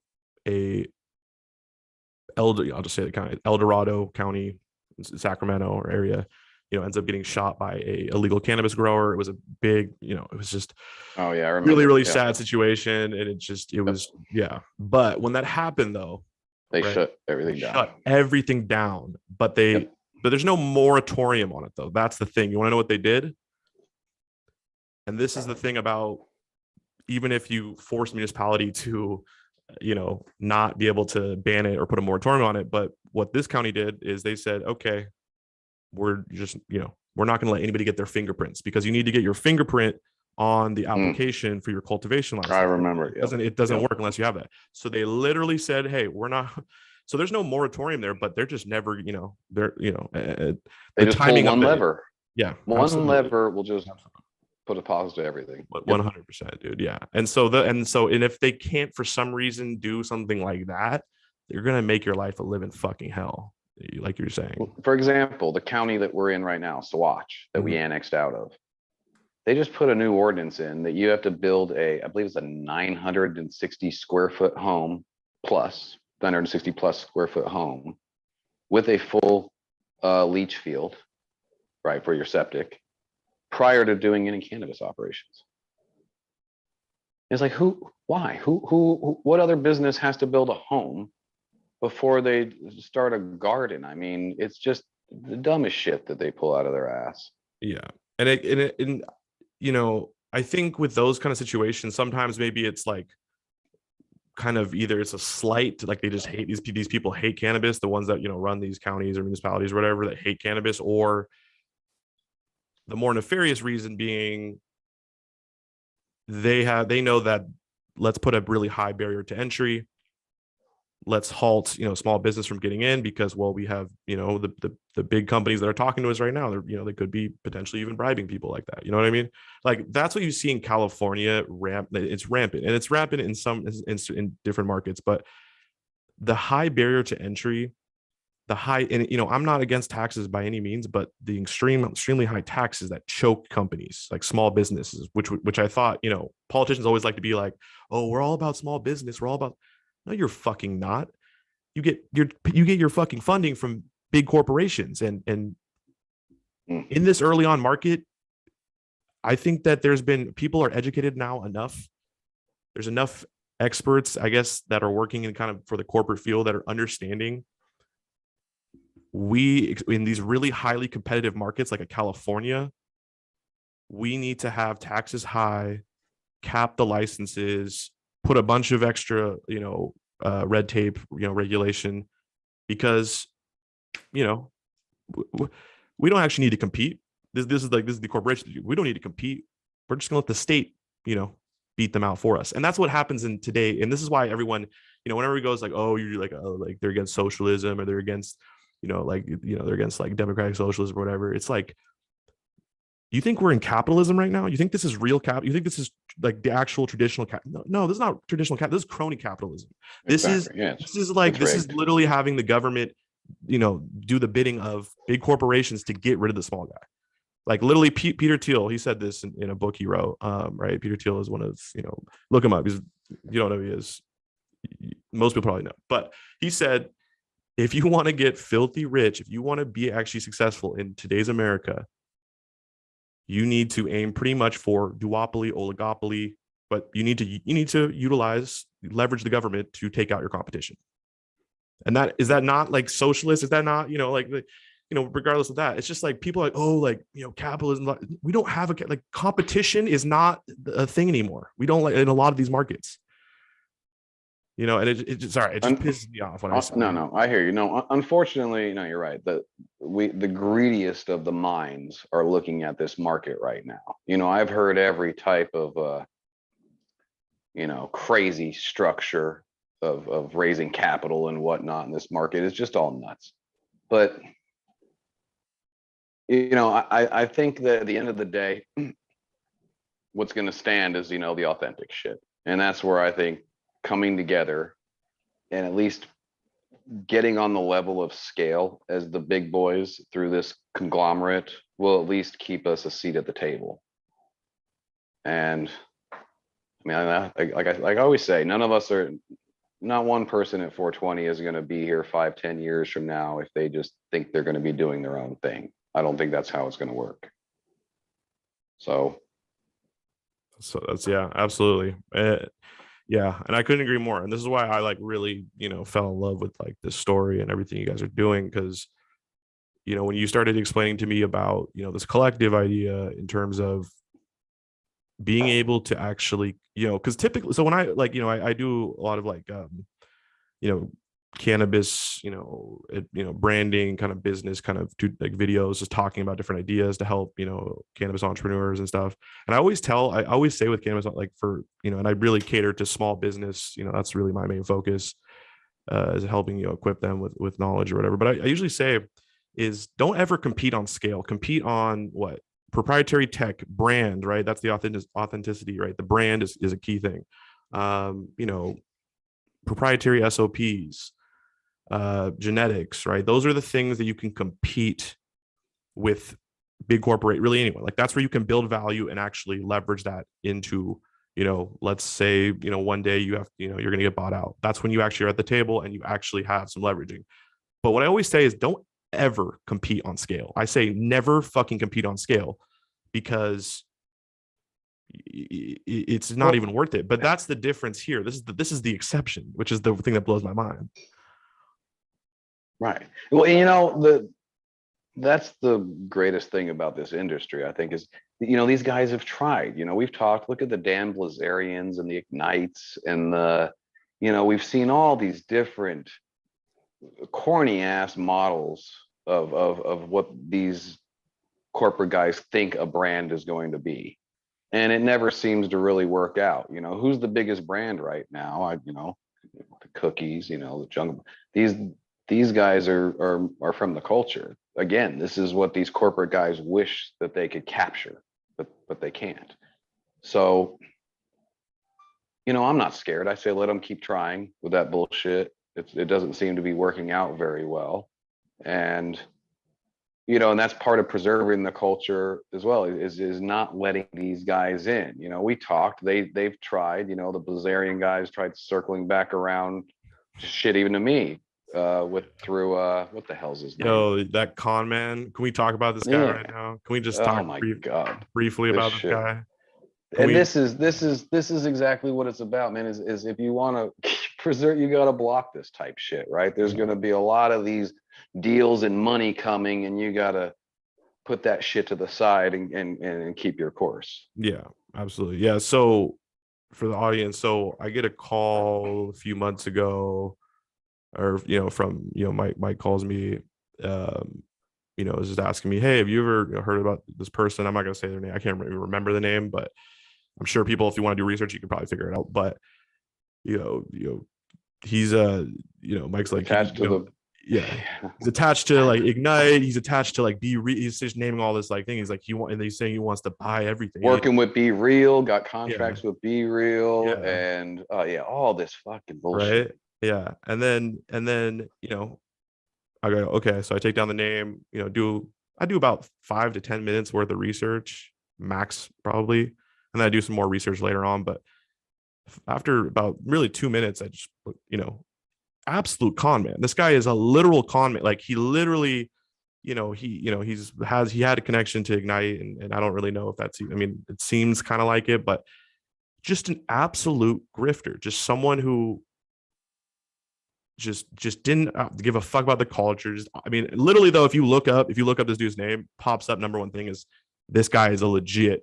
I'll just say the county, El Dorado County, Sacramento or area, you know, ends up getting shot by a illegal cannabis grower. It was a big, you know, it was just, oh yeah, I remember. Really sad situation, and it was yeah. But when that happened though, they right, shut everything down. But there's no moratorium on it though. That's the thing. You want to know what they did? And this is the thing about, even if you force municipality to, you know, not be able to ban it or put a moratorium on it, but what this county did is they said, okay, we're just, you know, we're not going to let anybody get their fingerprints, because you need to get your fingerprint on the application for your cultivation license. I remember. It doesn't work unless you have that. So they literally said, hey, we're not. So there's no moratorium there, but they're just never, they're, They the just pull timing of one it. lever. Yeah. One Absolutely. lever will just put a pause to everything. 100%, dude. Yeah. And if they can't for some reason do something like that, they're gonna make your life a living fucking hell, like you're saying. For example, the county that we're in right now, Swatch, that we annexed out of, they just put a new ordinance in that you have to build I believe it's a 960 square foot home plus 960 plus square foot home with a full leach field, right, for your septic, prior to doing any cannabis operations. It's like, why? What other business has to build a home before they start a garden? I mean, it's just the dumbest shit that they pull out of their ass. Yeah. And I think with those kind of situations, sometimes maybe it's like kind of either it's a slight, like they just hate these people hate cannabis, the ones that, run these counties or municipalities or whatever that hate cannabis, or the more nefarious reason being they know that let's put a really high barrier to entry. Let's halt, small business from getting in because, well, we have, the big companies that are talking to us right now. They could be potentially even bribing people like that. You know what I mean? Like that's what you see in California. It's rampant, and it's rampant in different markets. But the high barrier to entry, and I'm not against taxes by any means, but the extremely high taxes that choke companies like small businesses, which I thought, politicians always like to be like, oh, we're all about small business. We're all about. No, you're fucking not. You get your fucking funding from big corporations, and in this early on market, I think that people are educated now enough. There's enough experts, I guess, that are working in kind of for the corporate field that are understanding. In these really highly competitive markets like a California, we need to have taxes high, cap the licenses, put a bunch of extra, red tape, regulation, because, we don't actually need to compete. This is the corporation. We don't need to compete. We're just gonna let the state, beat them out for us. And that's what happens in today. And this is why everyone, whenever he goes like, oh, you're like, oh, like they're against socialism or they're against, they're against like democratic socialism or whatever. It's like, you think we're in capitalism right now? You think this is real cap? You think this is like the actual traditional cap? No, this is not traditional cap. This is crony capitalism. This is literally having the government, do the bidding of big corporations to get rid of the small guy. Like literally, Peter Thiel, he said this in a book he wrote. Right? Peter Thiel is one of, look him up. You don't know who he is. Most people probably know, but he said, if you want to get filthy rich, if you want to be actually successful in today's America, you need to aim pretty much for duopoly, oligopoly, but you need to leverage the government to take out your competition. And is that not like socialist? Is that not, regardless of that, it's just like people are like, oh, like, capitalism. We don't have like competition is not a thing anymore. We don't, like, in a lot of these markets. And it just pisses me off when I say. No, I hear you. No, unfortunately, no, you're right. The greediest of the minds are looking at this market right now. I've heard every type of, crazy structure of raising capital and whatnot in this market. It's just all nuts. But, I think that at the end of the day, what's going to stand is, the authentic shit. And that's where I think coming together and at least getting on the level of scale as the big boys through this conglomerate will at least keep us a seat at the table. And I mean, like I always say, not one person at 420 is going to be here 5-10 years from now if they just think they're going to be doing their own thing. I don't think that's how it's going to work. So that's, yeah, absolutely. Yeah, and I couldn't agree more. And this is why I like really, fell in love with like this story and everything you guys are doing, because, when you started explaining to me about, this collective idea in terms of being able to actually, because typically, so when I like, I do a lot of like, cannabis, branding kind of business kind of like videos, just talking about different ideas to help, cannabis entrepreneurs and stuff. And I always say with cannabis, like for, and I really cater to small business, that's really my main focus. is helping, equip them with knowledge or whatever. But I usually say is don't ever compete on scale. Compete on what? Proprietary tech, brand, right? That's the authenticity, right? The brand is a key thing. Proprietary SOPs, genetics, right? Those are the things that you can compete with big corporate, really anyone. Like that's where you can build value and actually leverage that into, let's say, one day you have, you're going to get bought out. That's when you actually are at the table and you actually have some leveraging. But what I always say is don't ever compete on scale. I say never fucking compete on scale because it's not even worth it. But that's the difference here. This is the exception, which is the thing that blows my mind. Right. Well, that's the greatest thing about this industry, I think, is, these guys have tried. We've talked, look at the Dan Blazarians and the Ignites and we've seen all these different corny ass models of what these corporate guys think a brand is going to be. And it never seems to really work out. Who's the biggest brand right now? The cookies, the jungle. These guys are from the culture. Again, this is what these corporate guys wish that they could capture, but they can't. So, I'm not scared. I say let them keep trying with that bullshit. It doesn't seem to be working out very well, and and that's part of preserving the culture as well, is not letting these guys in. We talked, they've tried, the Blazarian guys tried circling back around shit even to me, through what the hell's his name? That con man. Can we talk about this guy right now? Can we just talk briefly about this guy? This is exactly what it's about, man. Is if you want to preserve, you got to block this type shit, right? There's going to be a lot of these deals and money coming, and you got to put that shit to the side and keep your course. Yeah, absolutely. Yeah. So for the audience, so I get a call a few months ago, or from Mike calls me, is just asking me, hey, have you ever heard about this person? I'm not going to say their name. I can't even remember the name, but I'm sure people, if you want to do research, you can probably figure it out. But he's Mike's like attached to the he's attached to like Ignite. He's attached to like he's just naming all this like thing. He's like and he's saying he wants to buy everything. Working with Be Real, got contracts with Be Real, and all this fucking bullshit. Right. Yeah. And then I go, okay, so I take down the name, I do about 5 to 10 minutes worth of research, max probably. And then I do some more research later on. But after about really 2 minutes, I just, absolute con man. This guy is a literal con man. Like he literally, he had a connection to Ignite, and I don't really know if that's, it seems kind of like it, but just an absolute grifter, just someone who just didn't give a fuck about the culture. Literally though, if you look up this dude's name, pops up number one thing is this guy is a legit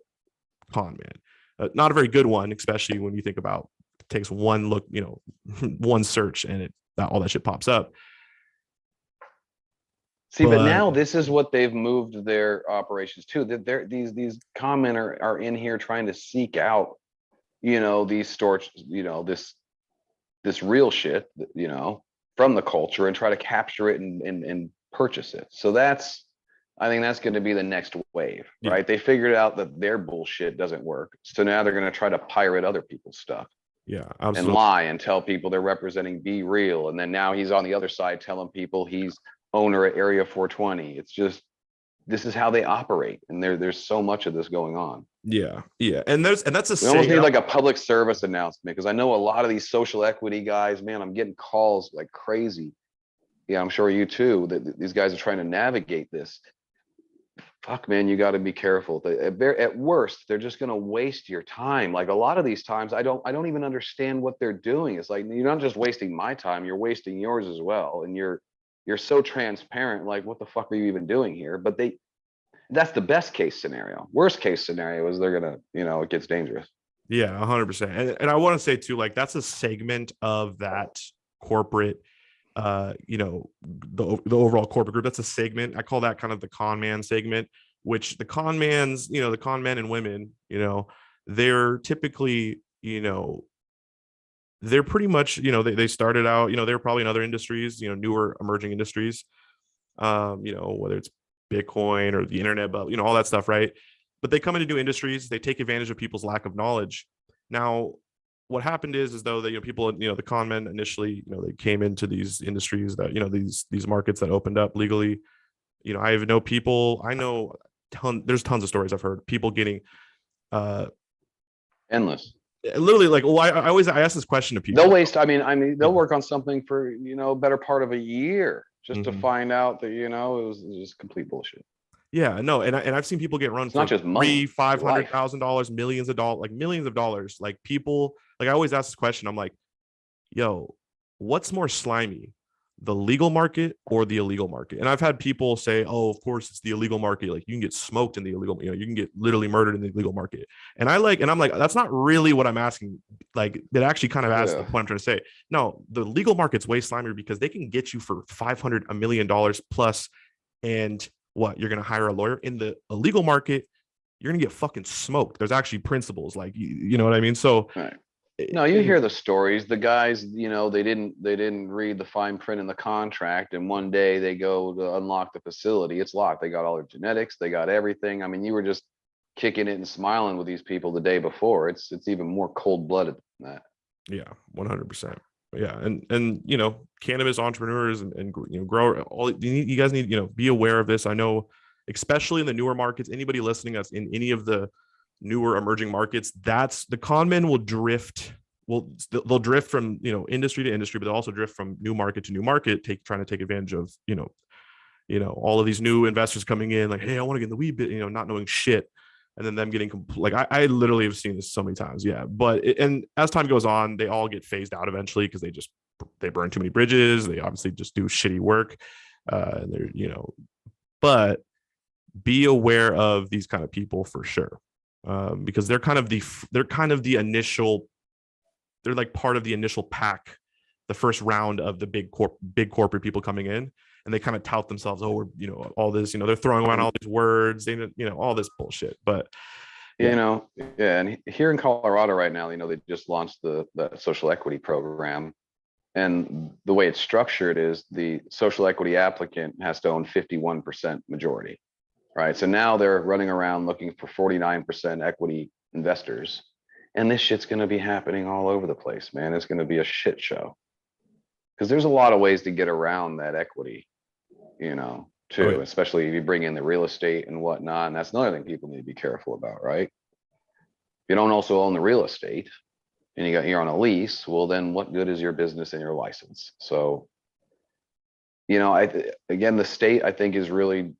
con man. Not a very good one, especially when you think about it takes one look, one search, and all that shit pops up. See, but now this is what they've moved their operations to. That these con men are in here trying to seek out, these stores, this real shit, from the culture, and try to capture it and purchase it. So I think that's going to be the next wave, right? They figured out that their bullshit doesn't work. So now they're going to try to pirate other people's stuff. Yeah, absolutely. And lie and tell people they're representing Be Real. And then now he's on the other side telling people he's owner at Area 420. It's just, this is how they operate. And there's so much of this going on. Yeah. And that's we almost need like a public service announcement, because I know a lot of these social equity guys, man, I'm getting calls like crazy. Yeah, I'm sure you too, that these guys are trying to navigate this. Fuck, man, you got to be careful. At worst, they're just going to waste your time. Like a lot of these times, I don't even understand what they're doing. It's like, you're not just wasting my time, you're wasting yours as well. And you're so transparent. Like, what the fuck are you even doing here? But that's the best case scenario. Worst case scenario is they're gonna, it gets dangerous. Yeah, 100%. And I want to say too, like that's a segment of that corporate, the overall corporate group. That's a segment. I call that kind of the con man segment, which the con mans, the con men and women, they're typically, they're pretty much, they started out, they're probably in other industries, newer emerging industries, whether it's Bitcoin or the internet, but all that stuff, right? But they come into new industries, they take advantage of people's lack of knowledge. Now, what happened is though that people, the con men initially, they came into these industries that, these markets that opened up legally. I know there's tons of stories I've heard people getting uh Endless. literally like, well, I ask this question to They'll people. waste, they'll Yeah. work on something for, better part of a year just to Mhm. find out that, it was just complete bullshit. Yeah, no, and I've seen people get run It's for not just money, three, it's five your hundred life. thousand dollars, millions of dollars, like millions of dollars. Like people, like I always ask this question. I'm like, yo, what's more slimy, the legal market or the illegal market? And I've had people say, oh, of course it's the illegal market. Like you can get smoked in the illegal, you can get literally murdered in the illegal market. And I'm like, that's not really what I'm asking. Like it actually kind of asks the Yeah. point I'm trying to say. No, the legal market's way slimier because they can get you for 500, $1 million plus, and what, you're going to hire a lawyer. In the illegal market, you're going to get fucking smoked. There's actually principles, like you know what I mean? So Right. No, you hear the stories. The guys, they didn't read the fine print in the contract, and one day they go to unlock the facility. It's locked. They got all their genetics. They got everything. I mean, you were just kicking it and smiling with these people the day before. It's even more cold blooded than that. Yeah, 100%. Yeah, and cannabis entrepreneurs and grower, all you guys need, be aware of this. I know, especially in the newer markets, anybody listening us in any of the newer emerging markets, that's the con men will drift. Well, they'll drift from industry to industry, but they'll also drift from new market to new market, trying to take advantage of all of these new investors coming in, like, hey, I want to get in the weed bit, not knowing shit, and then them getting like I literally have seen this so many times. Yeah, but and as time goes on, they all get phased out eventually because they burn too many bridges. They obviously just do shitty work, and they're but be aware of these kind of people for sure, because they're kind of the initial, they're like part of the initial pack, the first round of the big corporate people coming in, and they kind of tout themselves, oh, we're all this, they're throwing around all these words, they all this bullshit. But yeah. Yeah, and here in Colorado right now, they just launched the social equity program. And the way it's structured is the social equity applicant has to own 51% majority, right? So now they're running around looking for 49% equity investors. And this shit's going to be happening all over the place, man. It's going to be a shit show. Because there's a lot of ways to get around that equity, Oh, too, yeah. especially if you bring in the real estate and whatnot. And that's another thing people need to be careful about, right? You don't also own the real estate and you're on a lease, well, then what good is your business and your license? So, again, the state, I think, is really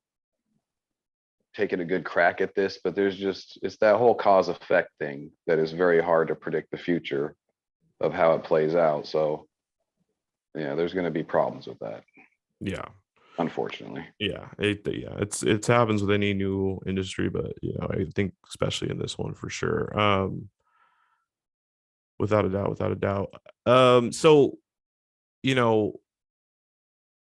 taking a good crack at this, but it's that whole cause effect thing that is very hard to predict the future of how it plays out. So, yeah, there's going to be problems with that, Yeah. unfortunately. Yeah, it happens with any new industry, but I think especially in this one for sure. Without a doubt, without a doubt. So you know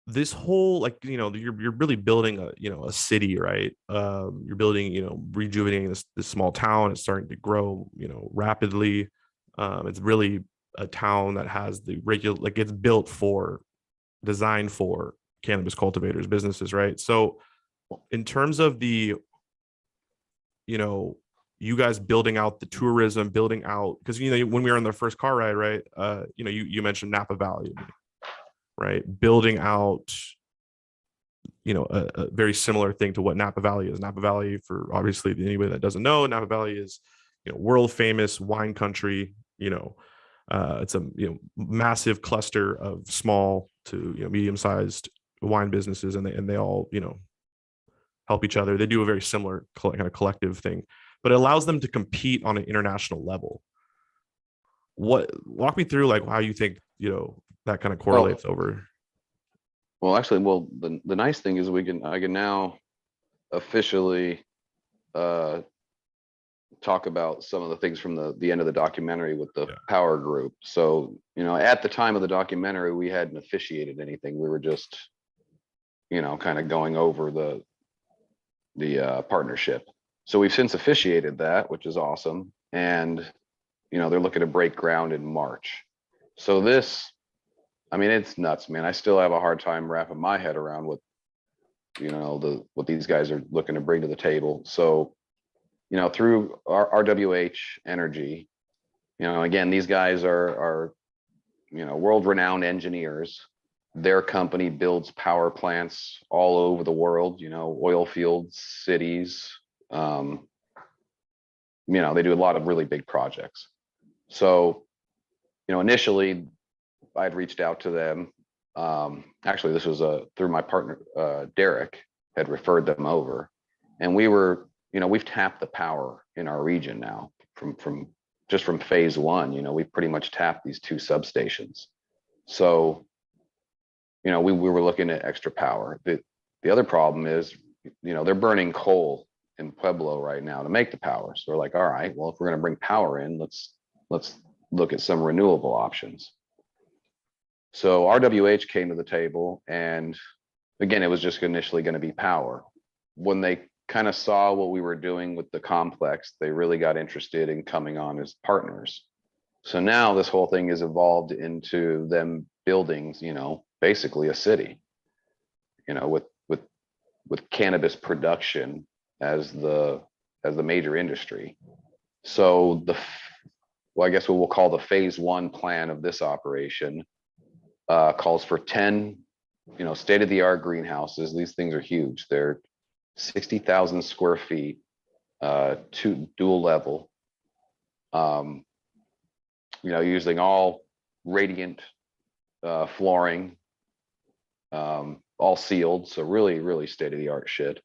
this whole, like, you're really building a city, right? You're building, rejuvenating this small town. It's starting to grow rapidly. It's really a town that has the regular, like, it's built for, designed for cannabis cultivators, businesses, right? So in terms of the you know you guys building out the tourism, building out, because when we were on the first car ride, right, you mentioned Napa Valley, right? Building out a very similar thing to what Napa Valley is. Napa Valley, for obviously anybody that doesn't know, Napa Valley is world famous wine country. It's a massive cluster of small to medium sized wine businesses, and they all help each other. They do a very similar kind of collective thing, but it allows them to compete on an international level. Walk me through, like, how you think that kind of correlates over. Well, actually, the nice thing is I can now officially talk about some of the things from the end of the documentary with the power group. So, at the time of the documentary, we hadn't officiated anything. We were just, kind of going over the partnership. So we've since officiated that, which is awesome. And, they're looking to break ground in March. So this, I mean, it's nuts, man. I still have a hard time wrapping my head around what, what these guys are looking to bring to the table. So, through our RWH Energy, again, these guys are world-renowned engineers. Their company builds power plants all over the world, oil fields, cities. They do a lot of really big projects. So, initially I'd reached out to them. Actually, this was through my partner, Derek had referred them over, and we've tapped the power in our region now from phase one. We've pretty much tapped these 2 substations. So, we were looking at extra power. The other problem is, they're burning coal in Pueblo right now to make the power. So we're like, all right, well, if we're going to bring power in, let's look at some renewable options. So RWH came to the table, and again, it was just initially going to be power. When they kind of saw what we were doing with the complex, they really got interested in coming on as partners. So now this whole thing is evolved into them building, basically a city, with cannabis production as the major industry. So I guess what we'll call the phase one plan of this operation calls for 10, state-of-the-art greenhouses. These things are huge. They're 60,000 square feet, dual level, using all radiant flooring, all sealed. So really, really state-of-the-art shit.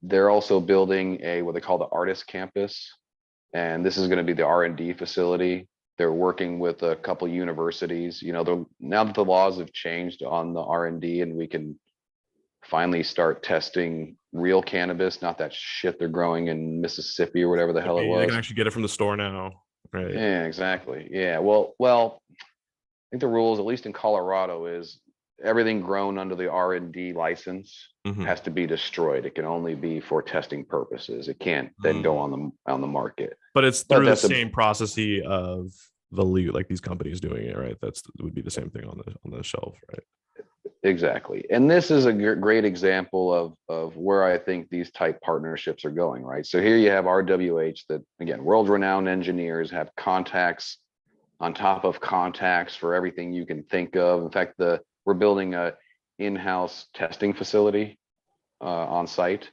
They're also building what they call the artist campus. And this is going to be the R&D facility. They're working with a couple universities. Now that the laws have changed on the R&D, and we can finally start testing real cannabis, not that shit they're growing in Mississippi or whatever the hell it was. They can actually get it from the store now, right? Yeah, exactly. Yeah. Well, I think the rules, at least in Colorado, is everything grown under the R&D license has to be destroyed. It can only be for testing purposes. It can't then go on the market. But it's through the same process of the LUC, like these companies doing it, right? It would be the same thing on the shelf, right? Exactly. And this is a great example of where I think these type partnerships are going, right? So here you have RWH that, again, world-renowned engineers, have contacts on top of contacts for everything you can think of. In fact, we're building a in-house testing facility on site.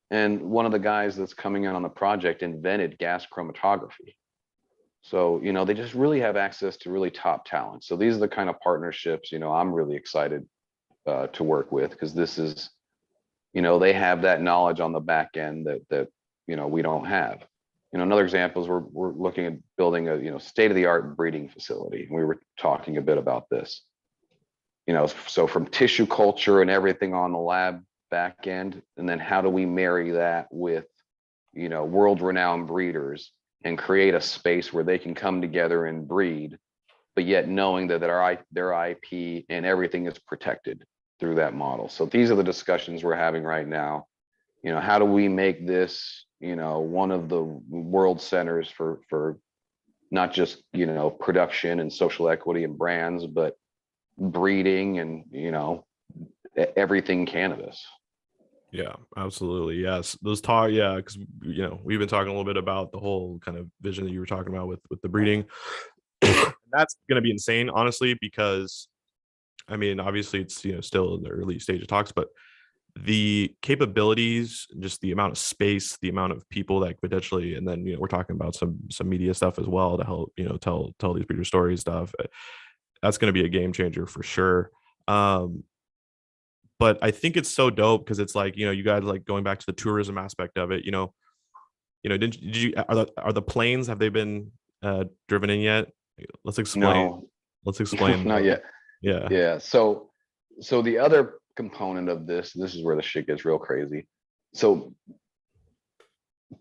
And one of the guys that's coming in on the project invented gas chromatography. So, they just really have access to really top talent. So these are the kind of partnerships, I'm really excited to work with, because this is, they have that knowledge on the back end that we don't have. Another example is we're looking at building a, state-of-the-art breeding facility. We were talking a bit about this. So from tissue culture and everything on the lab back end, and then how do we marry that with, world-renowned breeders and create a space where they can come together and breed, but yet knowing that their IP and everything is protected through that model. So these are the discussions we're having right now. How do we make this, one of the world centers for not just, production and social equity and brands, but breeding and, everything cannabis. Yeah, absolutely. Yes. Because we've been talking a little bit about the whole kind of vision that you were talking about with the breeding. That's going to be insane, honestly, because I mean, obviously it's, still in the early stage of talks, but the capabilities, just the amount of space, the amount of people that potentially, and then, we're talking about some media stuff as well to help, tell these breeder stories stuff. That's going to be a game changer for sure. But I think it's so dope because it's like, you guys, like, going back to the tourism aspect of it, did you are the planes, have they been driven in yet? Let's explain. No, Let's explain. not yet. Yeah. So the other component of this is where the shit gets real crazy. So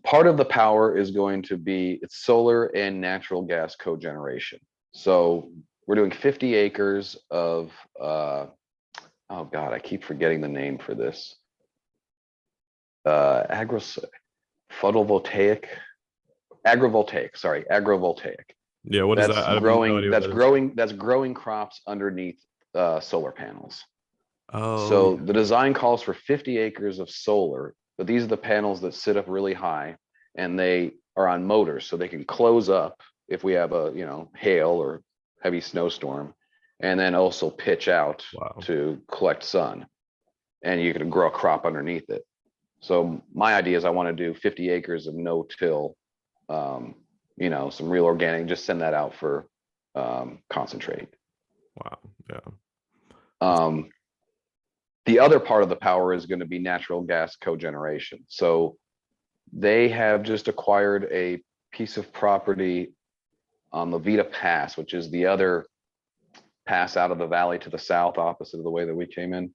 part of the power is going to be it's solar and natural gas cogeneration. So we're doing 50 acres of oh God, I keep forgetting the name for this. Agrivoltaic. Yeah, what is that? That's I have no growing, idea what that is. that's growing crops underneath solar panels. Oh So yeah. the design calls for 50 acres of solar, but these are the panels that sit up really high and they are on motors, so they can close up if we have a, hail or heavy snowstorm, and then also pitch out Wow. to collect sun, and you can grow a crop underneath it. So my idea is I want to do 50 acres of no-till, some real organic, just send that out for concentrate. Wow. Yeah. That's, Um, the other part of the power is going to be natural gas cogeneration. So they have just acquired a piece of property on Levita Pass, which is the other pass out of the valley to the south, opposite of the way that we came in.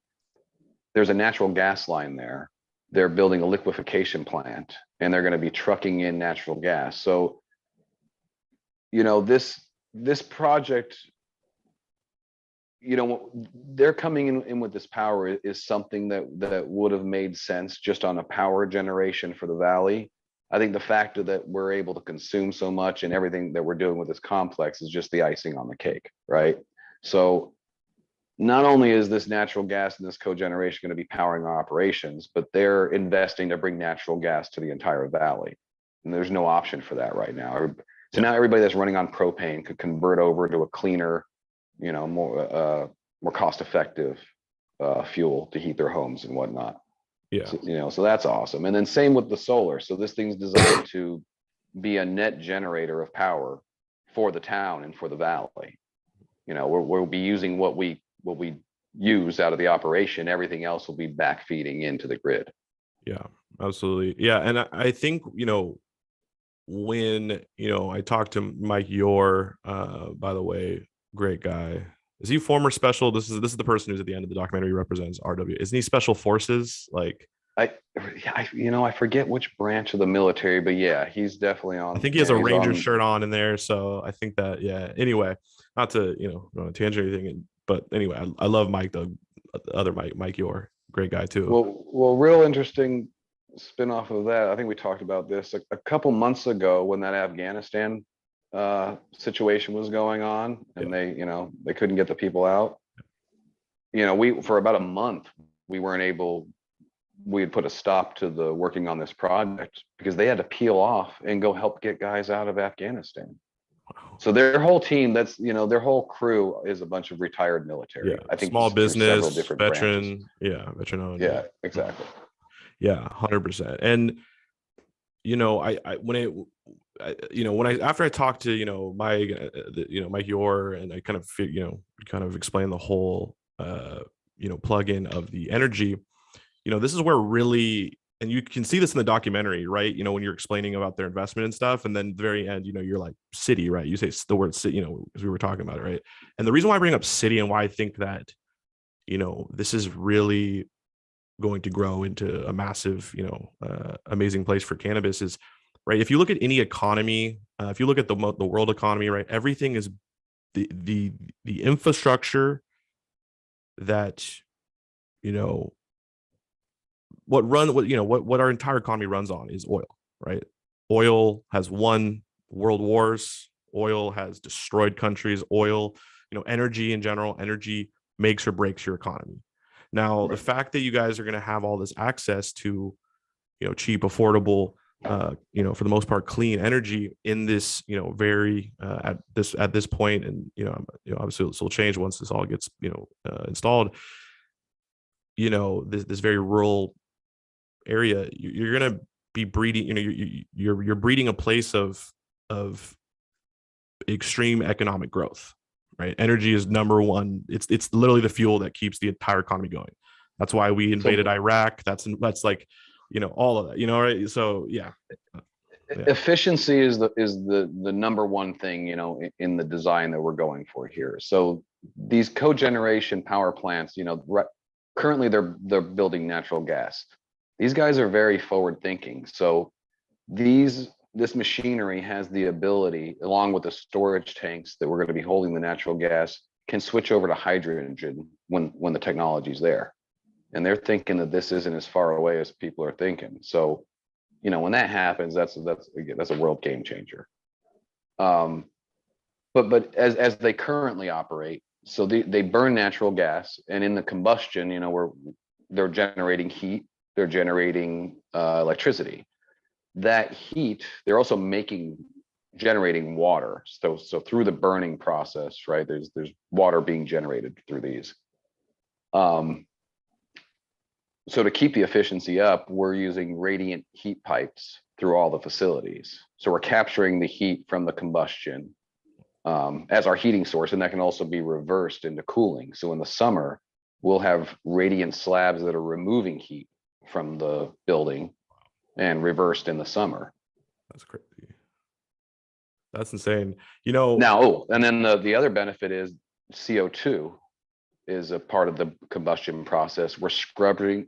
There's a natural gas line there. They're building a liquefaction plant, and they're going to be trucking in natural gas. So, this project, they're coming in with this power is something that would have made sense just on a power generation for the valley. I think the fact that we're able to consume so much and everything that we're doing with this complex is just the icing on the cake, right? So not only is this natural gas and this cogeneration going to be powering our operations, but they're investing to bring natural gas to the entire valley. And there's no option for that right now. So now everybody that's running on propane could convert over to a cleaner, more cost-effective fuel to heat their homes and whatnot. yeah. So that's awesome. And then same with the solar. So this thing's designed to be a net generator of power for the town and for the valley. We'll be using what we use out of the operation. Everything else will be back feeding into the grid. Yeah, absolutely. Yeah. And I think, when, I talked to Mike Yor, by the way, great guy. Is he former special? This is the person who's at the end of the documentary represents RW. Isn't he special forces? Like, I forget which branch of the military, but yeah, he's definitely on. I think he has a He's Ranger on. shirt on in there. So I think that, yeah. Anyway, not to, tangent or anything, but anyway, I love Mike, the other Mike Yor, great guy too. Well, real interesting spin-off of that. I think we talked about this a couple months ago when that Afghanistan situation was going on, and they couldn't get the people out. We for about a month we had put a stop to the working on this project because they had to peel off and go help get guys out of Afghanistan. Wow. So their whole team, their whole crew is a bunch of retired military. Yeah, I think small through several business, different veteran. branches. Yeah, veteran owned. Yeah, exactly. Yeah, 100%. And after I talked to Mike, Mike Yor, and I kind of explained the whole plug-in of the energy. This is where really, and you can see this in the documentary, right? When you're explaining about their investment and stuff, and then the very end, you're like city, right? You say the word city, as we were talking about it, right? And the reason why I bring up city and why I think that, this is really going to grow into a massive, amazing place for cannabis is, right? If you look at any economy, if you look at the world economy, right, everything is the infrastructure that, what our entire economy runs on is oil, right? Oil has won world wars. Oil has destroyed countries. Oil, energy in general, energy makes or breaks your economy. Now, right. The fact that you guys are going to have all this access to, cheap, affordable, for the most part, clean energy in this, very at this point, and obviously this will change once this all gets installed. This very rural area, you're going to be breeding. You're breeding a place of extreme economic growth. Right, energy is number one. It's literally the fuel that keeps the entire economy going. That's why we invaded Iraq. That's like, all of that. Right? So yeah. Efficiency is the number one thing in the design that we're going for here. So these cogeneration power plants, currently they're building natural gas. These guys are very forward thinking. So this machinery has the ability, along with the storage tanks that we're going to be holding the natural gas, can switch over to hydrogen when the technology is there. And they're thinking that this isn't as far away as people are thinking. So, when that happens, that's a world game changer. but as they currently operate, so they burn natural gas, and in the combustion, where they're generating heat, they're generating electricity. That heat, they're also generating water. So through the burning process, right? There's water being generated through these. So to keep the efficiency up, we're using radiant heat pipes through all the facilities. So we're capturing the heat from the combustion as our heating source, and that can also be reversed into cooling. So in the summer, we'll have radiant slabs that are removing heat from the building and reversed in the summer. That's crazy. That's insane. Now, and then the other benefit is CO2 is a part of the combustion process. We're scrubbing,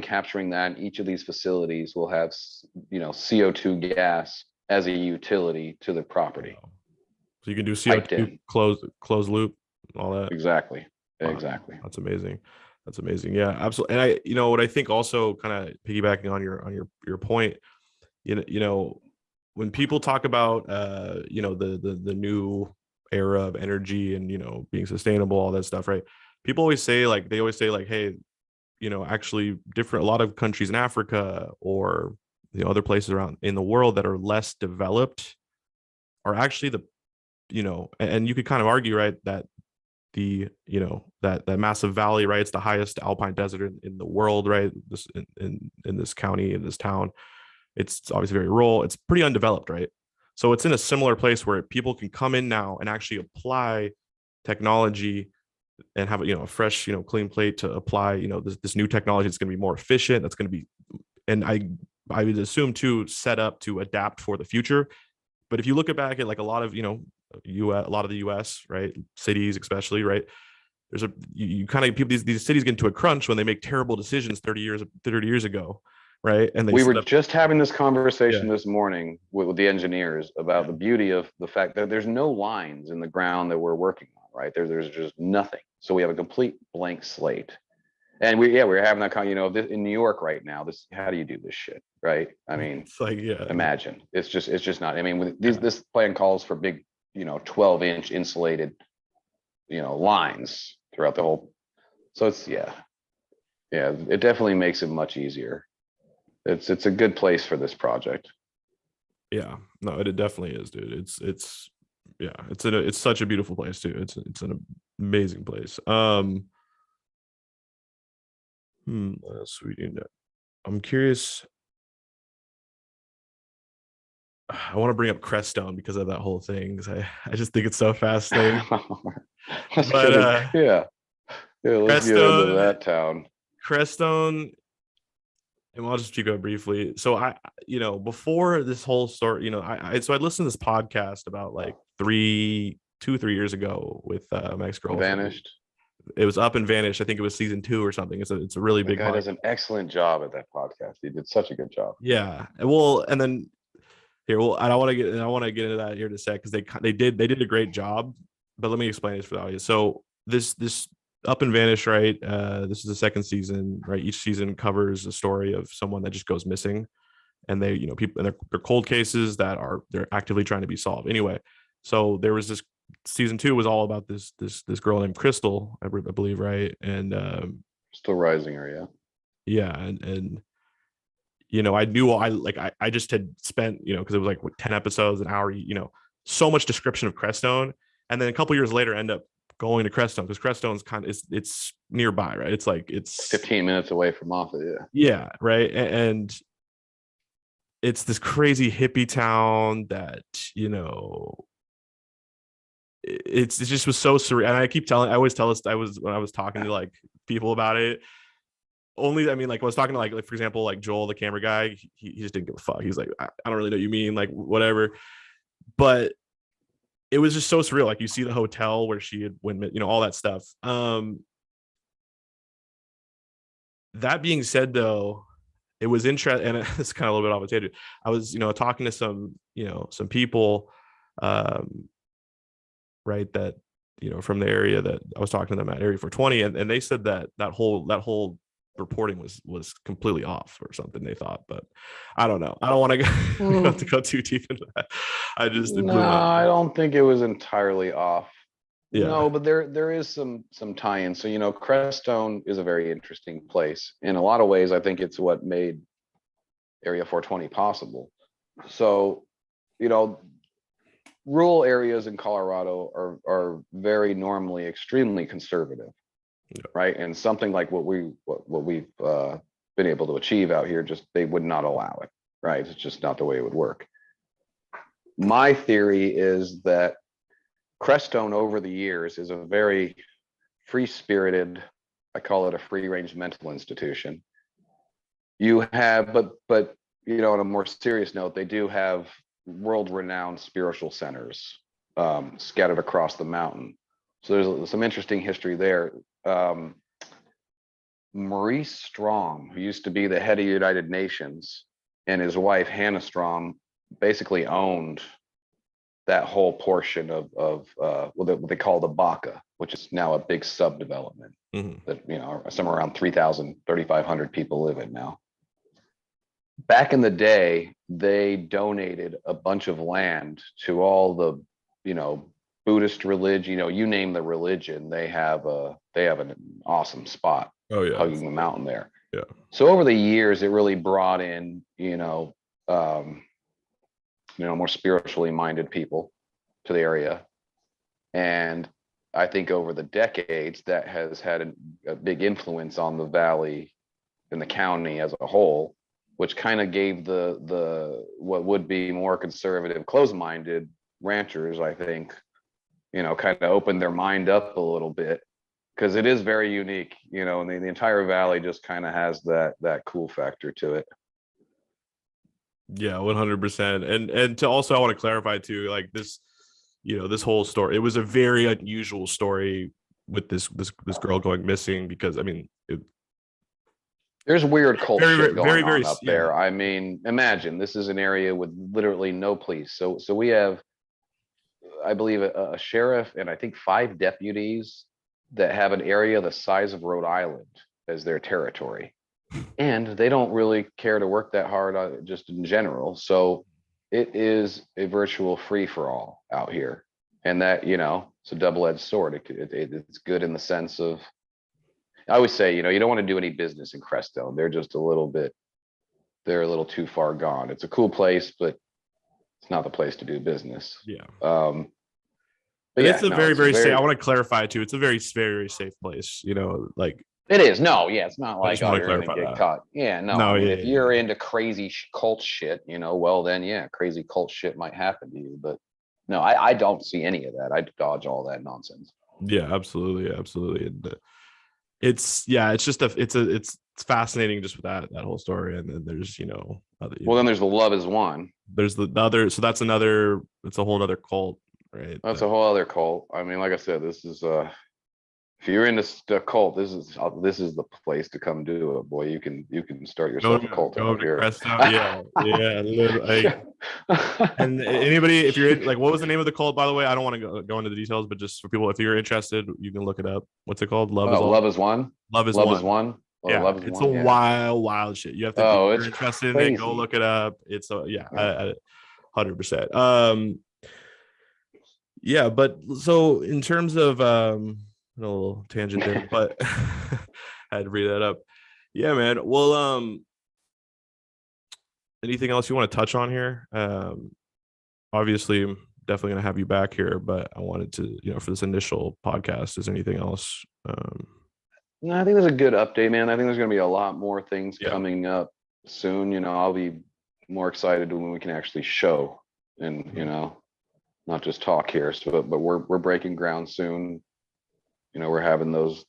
capturing that. And each of these facilities will have, CO2 gas as a utility to the property. Wow. So you can do CO2 closed loop, all that. Exactly. Wow. Exactly. That's amazing. That's amazing. Yeah, absolutely. And what I think also, kind of piggybacking on your point, when people talk about the new era of energy and being sustainable, all that stuff, right? People always say hey, actually a lot of countries in Africa or other places around in the world that are less developed are actually and you could kind of argue, right, that that massive valley, right, it's the highest alpine desert in the world, right, this in this county, in this town. It's obviously very rural. It's pretty undeveloped, right? So it's in a similar place where people can come in now and actually apply technology and have a fresh, clean plate to apply, this new technology that's going to be more efficient. That's going to be, and I would assume too, set up to adapt for the future. But if you look back at like a lot of, a lot of the US, right, cities especially, right, there's you kind of people, these cities get into a crunch when they make terrible decisions 30 years ago, right? And we were just having this conversation this morning with the engineers about the beauty of the fact that there's no lines in the ground that we're working on, right? There's just nothing. So we have a complete blank slate. And we're having that kind of, in New York right now, how do you do this shit, right? I mean, it's like, imagine. It's just not. I mean, this plan calls for big, 12-inch insulated, lines throughout the whole. So it's, it definitely makes it much easier. It's a good place for this project. Yeah, no, it definitely is, dude. It's such a beautiful place too. It's an amazing place. What else we need? I'm curious. I want to bring up Crestone because of that whole thing. Because I just think it's so fascinating. But let's get into that town. Crestone, and I'll just go briefly. So before this whole story, I listened to this podcast about like 3 years ago with my ex-girlfriend. Vanished. It was Up and Vanished. I think it was season 2 or something. It's a really big. Guy does an excellent job at that podcast. He did such a good job. Yeah. Well, and then here, I want to get into that here in a sec because they did a great job. But let me explain this for the audience. So this Up and Vanish, right? This is the second season, right? Each season covers a story of someone that just goes missing, and they, people, and they're cold cases that they're actively trying to be solved. Anyway, so there was this season 2 was all about this girl named Crystal, I believe, right? And Still Rising her, yeah, and I knew I just had spent because it was like 10 episodes, an hour, so much description of Crestone, and then a couple years later end up going to Crestone because Crestone's it's nearby, right? It's like it's 15 minutes away from Moffat, yeah, right. And it's this crazy hippie town that it just was so surreal. And I always tell us when I was talking to like people about it. Only, I mean, like I was talking to like for example, like Joel, the camera guy, he just didn't give a fuck. He's like, I don't really know what you mean, like whatever. But it was just so surreal. Like you see the hotel where she had went, all that stuff. That being said, though, it was interesting, and it's kind of a little bit off the tangent. I was, talking to some people, right, that from the area that I was talking to them at Area 420, and they said that whole reporting was completely off or something, they thought. But I don't know. I don't want to go, have to go too deep into that. I just it No, blew my I don't think it was entirely off. yeah. No, but there is some tie-in. So, you know, Crestone is a very interesting place. In a lot of ways, I think it's what made Area 420 possible. So, you know, rural areas in Colorado are very normally extremely conservative, right? And something like what we've been able to achieve out here, just they would not allow it, right? It's just not the way it would work. My theory is that Crestone over the years is a very free-spirited, I call it a free-range mental institution. You have, but you know, on a more serious note, they do have world-renowned spiritual centers scattered across the mountain. So there's some interesting history there. Maurice Strong, who used to be the head of the United Nations, and his wife Hannah Strong basically owned that whole portion of what they call the Baca, which is now a big subdevelopment that, you know, somewhere around 3,500 people live in now. Back in the day, they donated a bunch of land to all the, you know, Buddhist religion, you know, you name the religion, they have an awesome spot hugging the mountain there. Yeah. So over the years, it really brought in, more spiritually minded people to the area. And I think over the decades, that has had a big influence on the valley and the county as a whole, which kind of gave the what would be more conservative, closed-minded ranchers, I think, you know, kind of opened their mind up a little bit, because it is very unique, you know, and the entire valley just kind of has that cool factor to it. Yeah, 100%. And to also, I want to clarify too, like this, you know, this whole story, it was a very unusual story with this girl going missing, because I mean, there's weird cult shit going on up yeah. there. I mean, imagine this is an area with literally no police. So we have, I believe, a sheriff and I think 5 deputies that have an area the size of Rhode Island as their territory. And they don't really care to work that hard just in general. So it is a virtual free for all out here. And that, you know, it's a double-edged sword. It's good in the sense of, I always say, you know, you don't want to do any business in Crestone. They're just a little too far gone. It's a cool place, but it's not the place to do business. Yeah. But yeah, it's a very safe. I want to clarify too. It's a very, very safe place. You know, like it is. No, yeah, it's not like you're gonna get caught. Yeah, no. I mean, if you're into crazy cult shit, you know, well then, yeah, crazy cult shit might happen to you. But no, I don't see any of that. I dodge all that nonsense. Yeah, absolutely, And it's just it's fascinating just with that whole story. And then there's, you know, then there's the Love Is One. There's the other. So that's another. It's a whole other cult, right? That's a whole other cult. I mean, like I said, this is if you're into the cult, this is the place to come do it, boy. You can start yourself a cult out here. Yeah. And anybody, if you're in, like, what was the name of the cult, by the way? I don't want to go into the details, but just for people, if you're interested, you can look it up. What's it called? Love is One. Love is One. Oh, yeah, it's a wild shit. You have to. If you're interested in it, go look it up. It's 100%. Yeah, but so in terms of a little tangent there, but I had to read that up. Yeah, man. Well, anything else you want to touch on here? Obviously, I'm definitely gonna have you back here, but I wanted to, you know, for this initial podcast, is there anything else? No, I think there's a good update, man. I think there's gonna be a lot more things coming up soon. You know, I'll be more excited when we can actually show and, you know, not just talk here. So, but we're breaking ground soon. You know, we're having those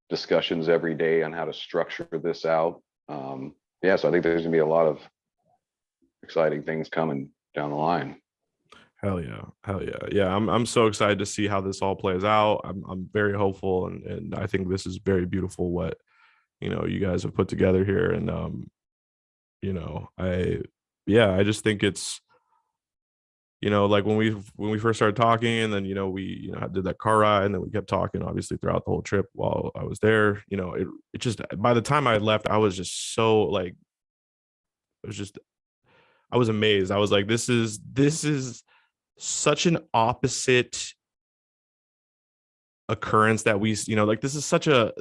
discussions every day on how to structure this out. So I think there's gonna be a lot of exciting things coming down the line. Hell yeah. I'm so excited to see how this all plays out. I'm very hopeful, and I think this is very beautiful what, you know, you guys have put together here. And you know, I just think it's, you know, like when we first started talking, and then, you know, we, you know, did that car ride, and then we kept talking obviously throughout the whole trip while I was there. You know, it just, by the time I had left, I was just so like, it was just, I was amazed. I was like, this is such an opposite occurrence that we, you know, like this is such a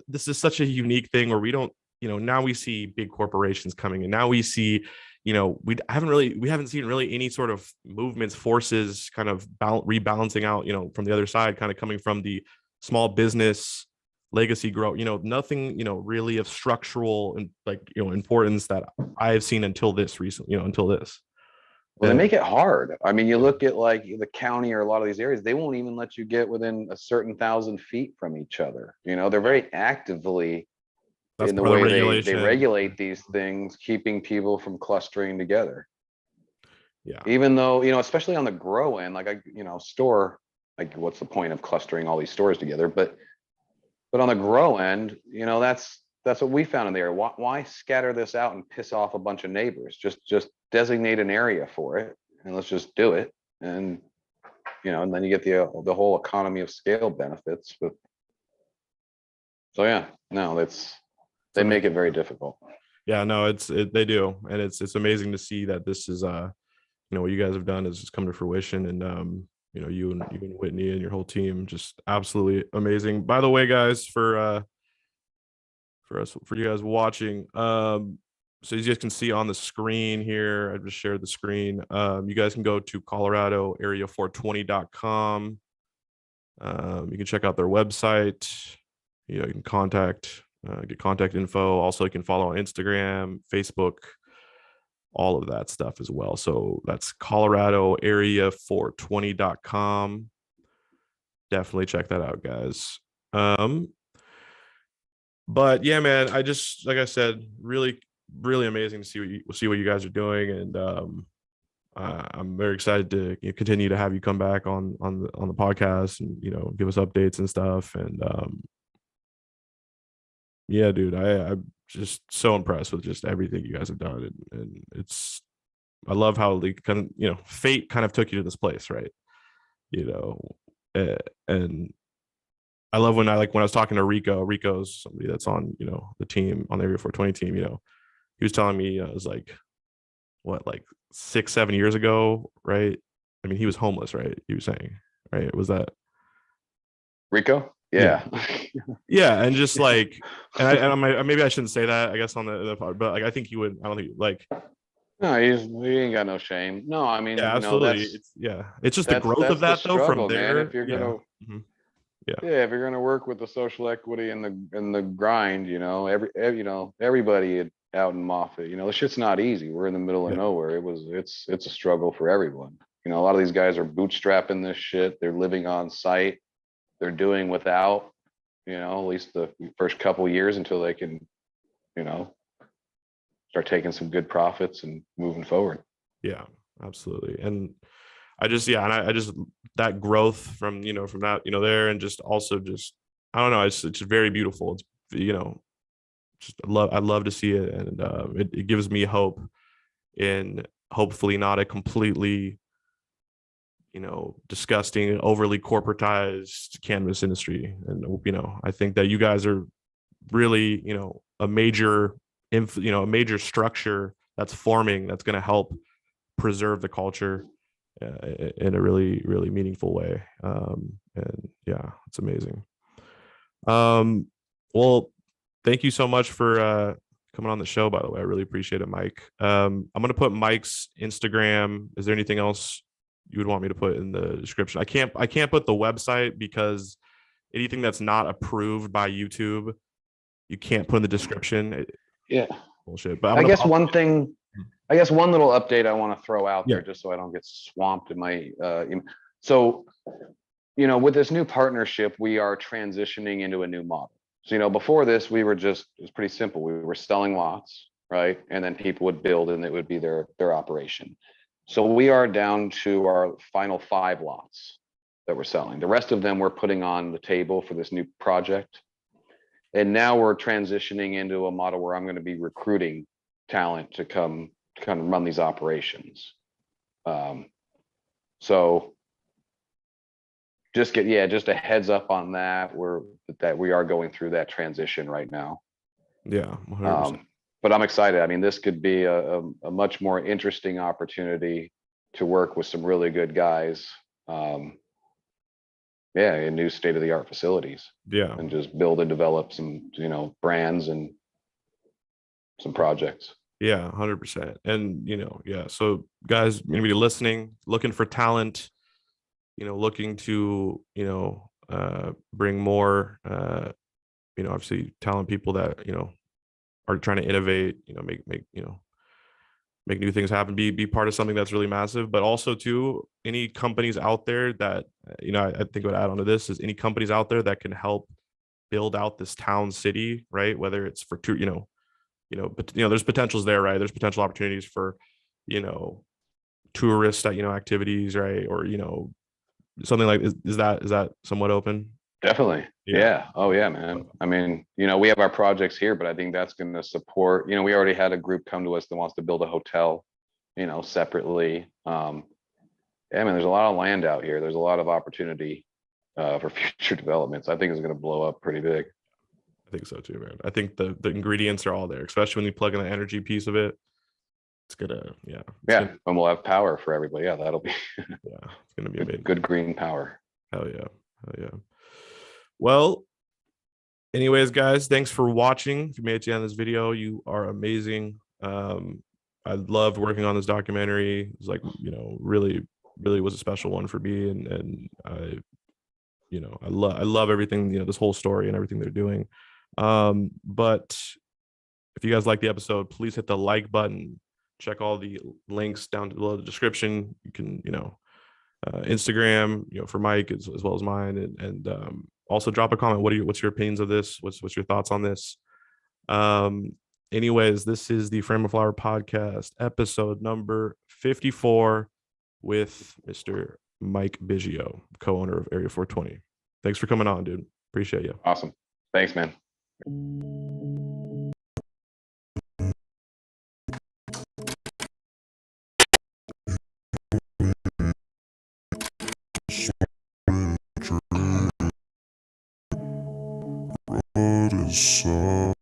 unique thing where we don't, you know, now we see big corporations coming, and now we see, you know, we haven't seen really any sort of movements, forces kind of rebalancing out, you know, from the other side, kind of coming from the small business legacy growth, you know, nothing, you know, really of structural and, like, you know, importance that I've seen until this recent, you know, until this. Well, they make it hard. I mean, you look at like the county or a lot of these areas, they won't even let you get within a certain 1,000 feet from each other. You know, they're very actively That's in the part of the way they regulation. regulate these things, keeping people from clustering together. Yeah. Even though, you know, especially on the grow end, like store, like what's the point of clustering all these stores together? But on the grow end, you know, that's what we found in there. Why scatter this out and piss off a bunch of neighbors? Just designate an area for it, and let's just do it. And you know, and then you get the whole economy of scale benefits. But so yeah, no, they make it very difficult. Yeah, no, they do, and it's amazing to see that this is, you know, what you guys have done is just come to fruition, and you know, you and Whitney and your whole team, just absolutely amazing. By the way, guys, for you guys watching, so as you guys can see on the screen here, I just shared the screen. You guys can go to Colorado area 420.com. You can check out their website. You know, you can get contact info. Also, you can follow on Instagram, Facebook, all of that stuff as well. So that's Colorado area 420.com. Definitely check that out, guys. But yeah, man, I just, like I said, really, really amazing to see what you guys are doing, and I'm very excited to, you know, continue to have you come back on the podcast, and, you know, give us updates and stuff. And yeah, dude, I'm just so impressed with just everything you guys have done, and I love how the kind of, you know, fate kind of took you to this place, right? You know, and I love when I was talking to Rico's somebody that's on, you know, the team, on the Area 420 team, you know, he was telling me, it was like, what, like 6-7 years ago, right? I mean, he was homeless, right? He was saying, right? Was that? Rico? Yeah. Yeah. Yeah. And just like, maybe I shouldn't say that, I guess, on the part, but like, I think he would, I don't think, like, No, he ain't got no shame. No, I mean, yeah, you know, absolutely. It's just the growth of that's the that though from struggle, man. If there. you're Yeah. gonna Mhm. Yeah. Yeah, if you're gonna work with the social equity and the grind, you know, you know, everybody out in Moffat, you know, the shit's not easy. We're in the middle of Yeah. nowhere. It's a struggle for everyone. You know, a lot of these guys are bootstrapping this shit. They're living on site. They're doing without, you know, at least the first couple years until they can, you know, start taking some good profits and moving forward. Yeah, absolutely. And I just, yeah, and I just, that growth from, you know, from that, you know, there, and just also just, I don't know, it's very beautiful. It's, you know, just I'd love to see it, and it gives me hope in, hopefully not a completely, you know, disgusting, overly corporatized cannabis industry. And, you know, I think that you guys are really, you know, a major, you know, a major structure that's forming, that's going to help preserve the culture in a really, really meaningful way. And yeah, it's amazing. Well, thank you so much for coming on the show, by the way. I really appreciate it, Mike. I'm gonna put Mike's Instagram. Is there anything else you would want me to put in the description? I can't put the website, because anything that's not approved by YouTube, you can't put in the description. Yeah. Bullshit. But I guess one thing, I guess one little update I want to throw out Yeah. there, just so I don't get swamped in my, so, you know, with this new partnership, we are transitioning into a new model. So, you know, before this, it was pretty simple. We were selling lots, right? And then people would build, and it would be their operation. So we are down to our final 5 lots that we're selling. The rest of them we're putting on the table for this new project. And now we're transitioning into a model where I'm going to be recruiting talent to come kind of run these operations. So just just a heads up on that. We are going through that transition right now. Yeah, 100%. But I'm excited. I mean, this could be a much more interesting opportunity to work with some really good guys. In new state of the art facilities, Yeah. and just build and develop some, brands and some projects. Yeah, 100%. And, yeah. So guys, maybe listening, looking for talent, looking to, bring more, obviously talent people that, are trying to innovate, make new things happen, be part of something that's really massive. But also too, any companies out there that, I think would add on to this is any companies out there that can help build out this town city, right? Whether it's for two, but there's potentials there, right? There's potential opportunities for, you know, tourist, activities, right? Or, something like, is that somewhat open? Definitely. Yeah. Yeah. Oh yeah, man. I mean, we have our projects here, but I think that's going to support, we already had a group come to us that wants to build a hotel, separately. Yeah, I mean, there's a lot of land out here. There's a lot of opportunity for future developments. I think it's going to blow up pretty big. I think so too, man. I think the ingredients are all there, especially when you plug in the energy piece of it. It's gonna, yeah. Yeah, and we'll have power for everybody. Yeah, that'll be Yeah, it's gonna be amazing. good green power. Hell yeah. Hell yeah. Well, anyways, guys, thanks for watching. If you made it to the end of this video, you are amazing. I loved working on this documentary. It's like, really, really was a special one for me. And I love everything, this whole story and everything they're doing. But if you guys like the episode, please hit the like button. Check all the links down below the description. You can, Instagram, for Mike as well as mine, and also drop a comment. What's your opinions of this? What's your thoughts on this? Anyways, this is the Frame of Flower podcast, episode number 54, with Mr. Mike Biggio, co-owner of Area 420. Thanks for coming on, dude. Appreciate you. Awesome. Thanks, man. What is up?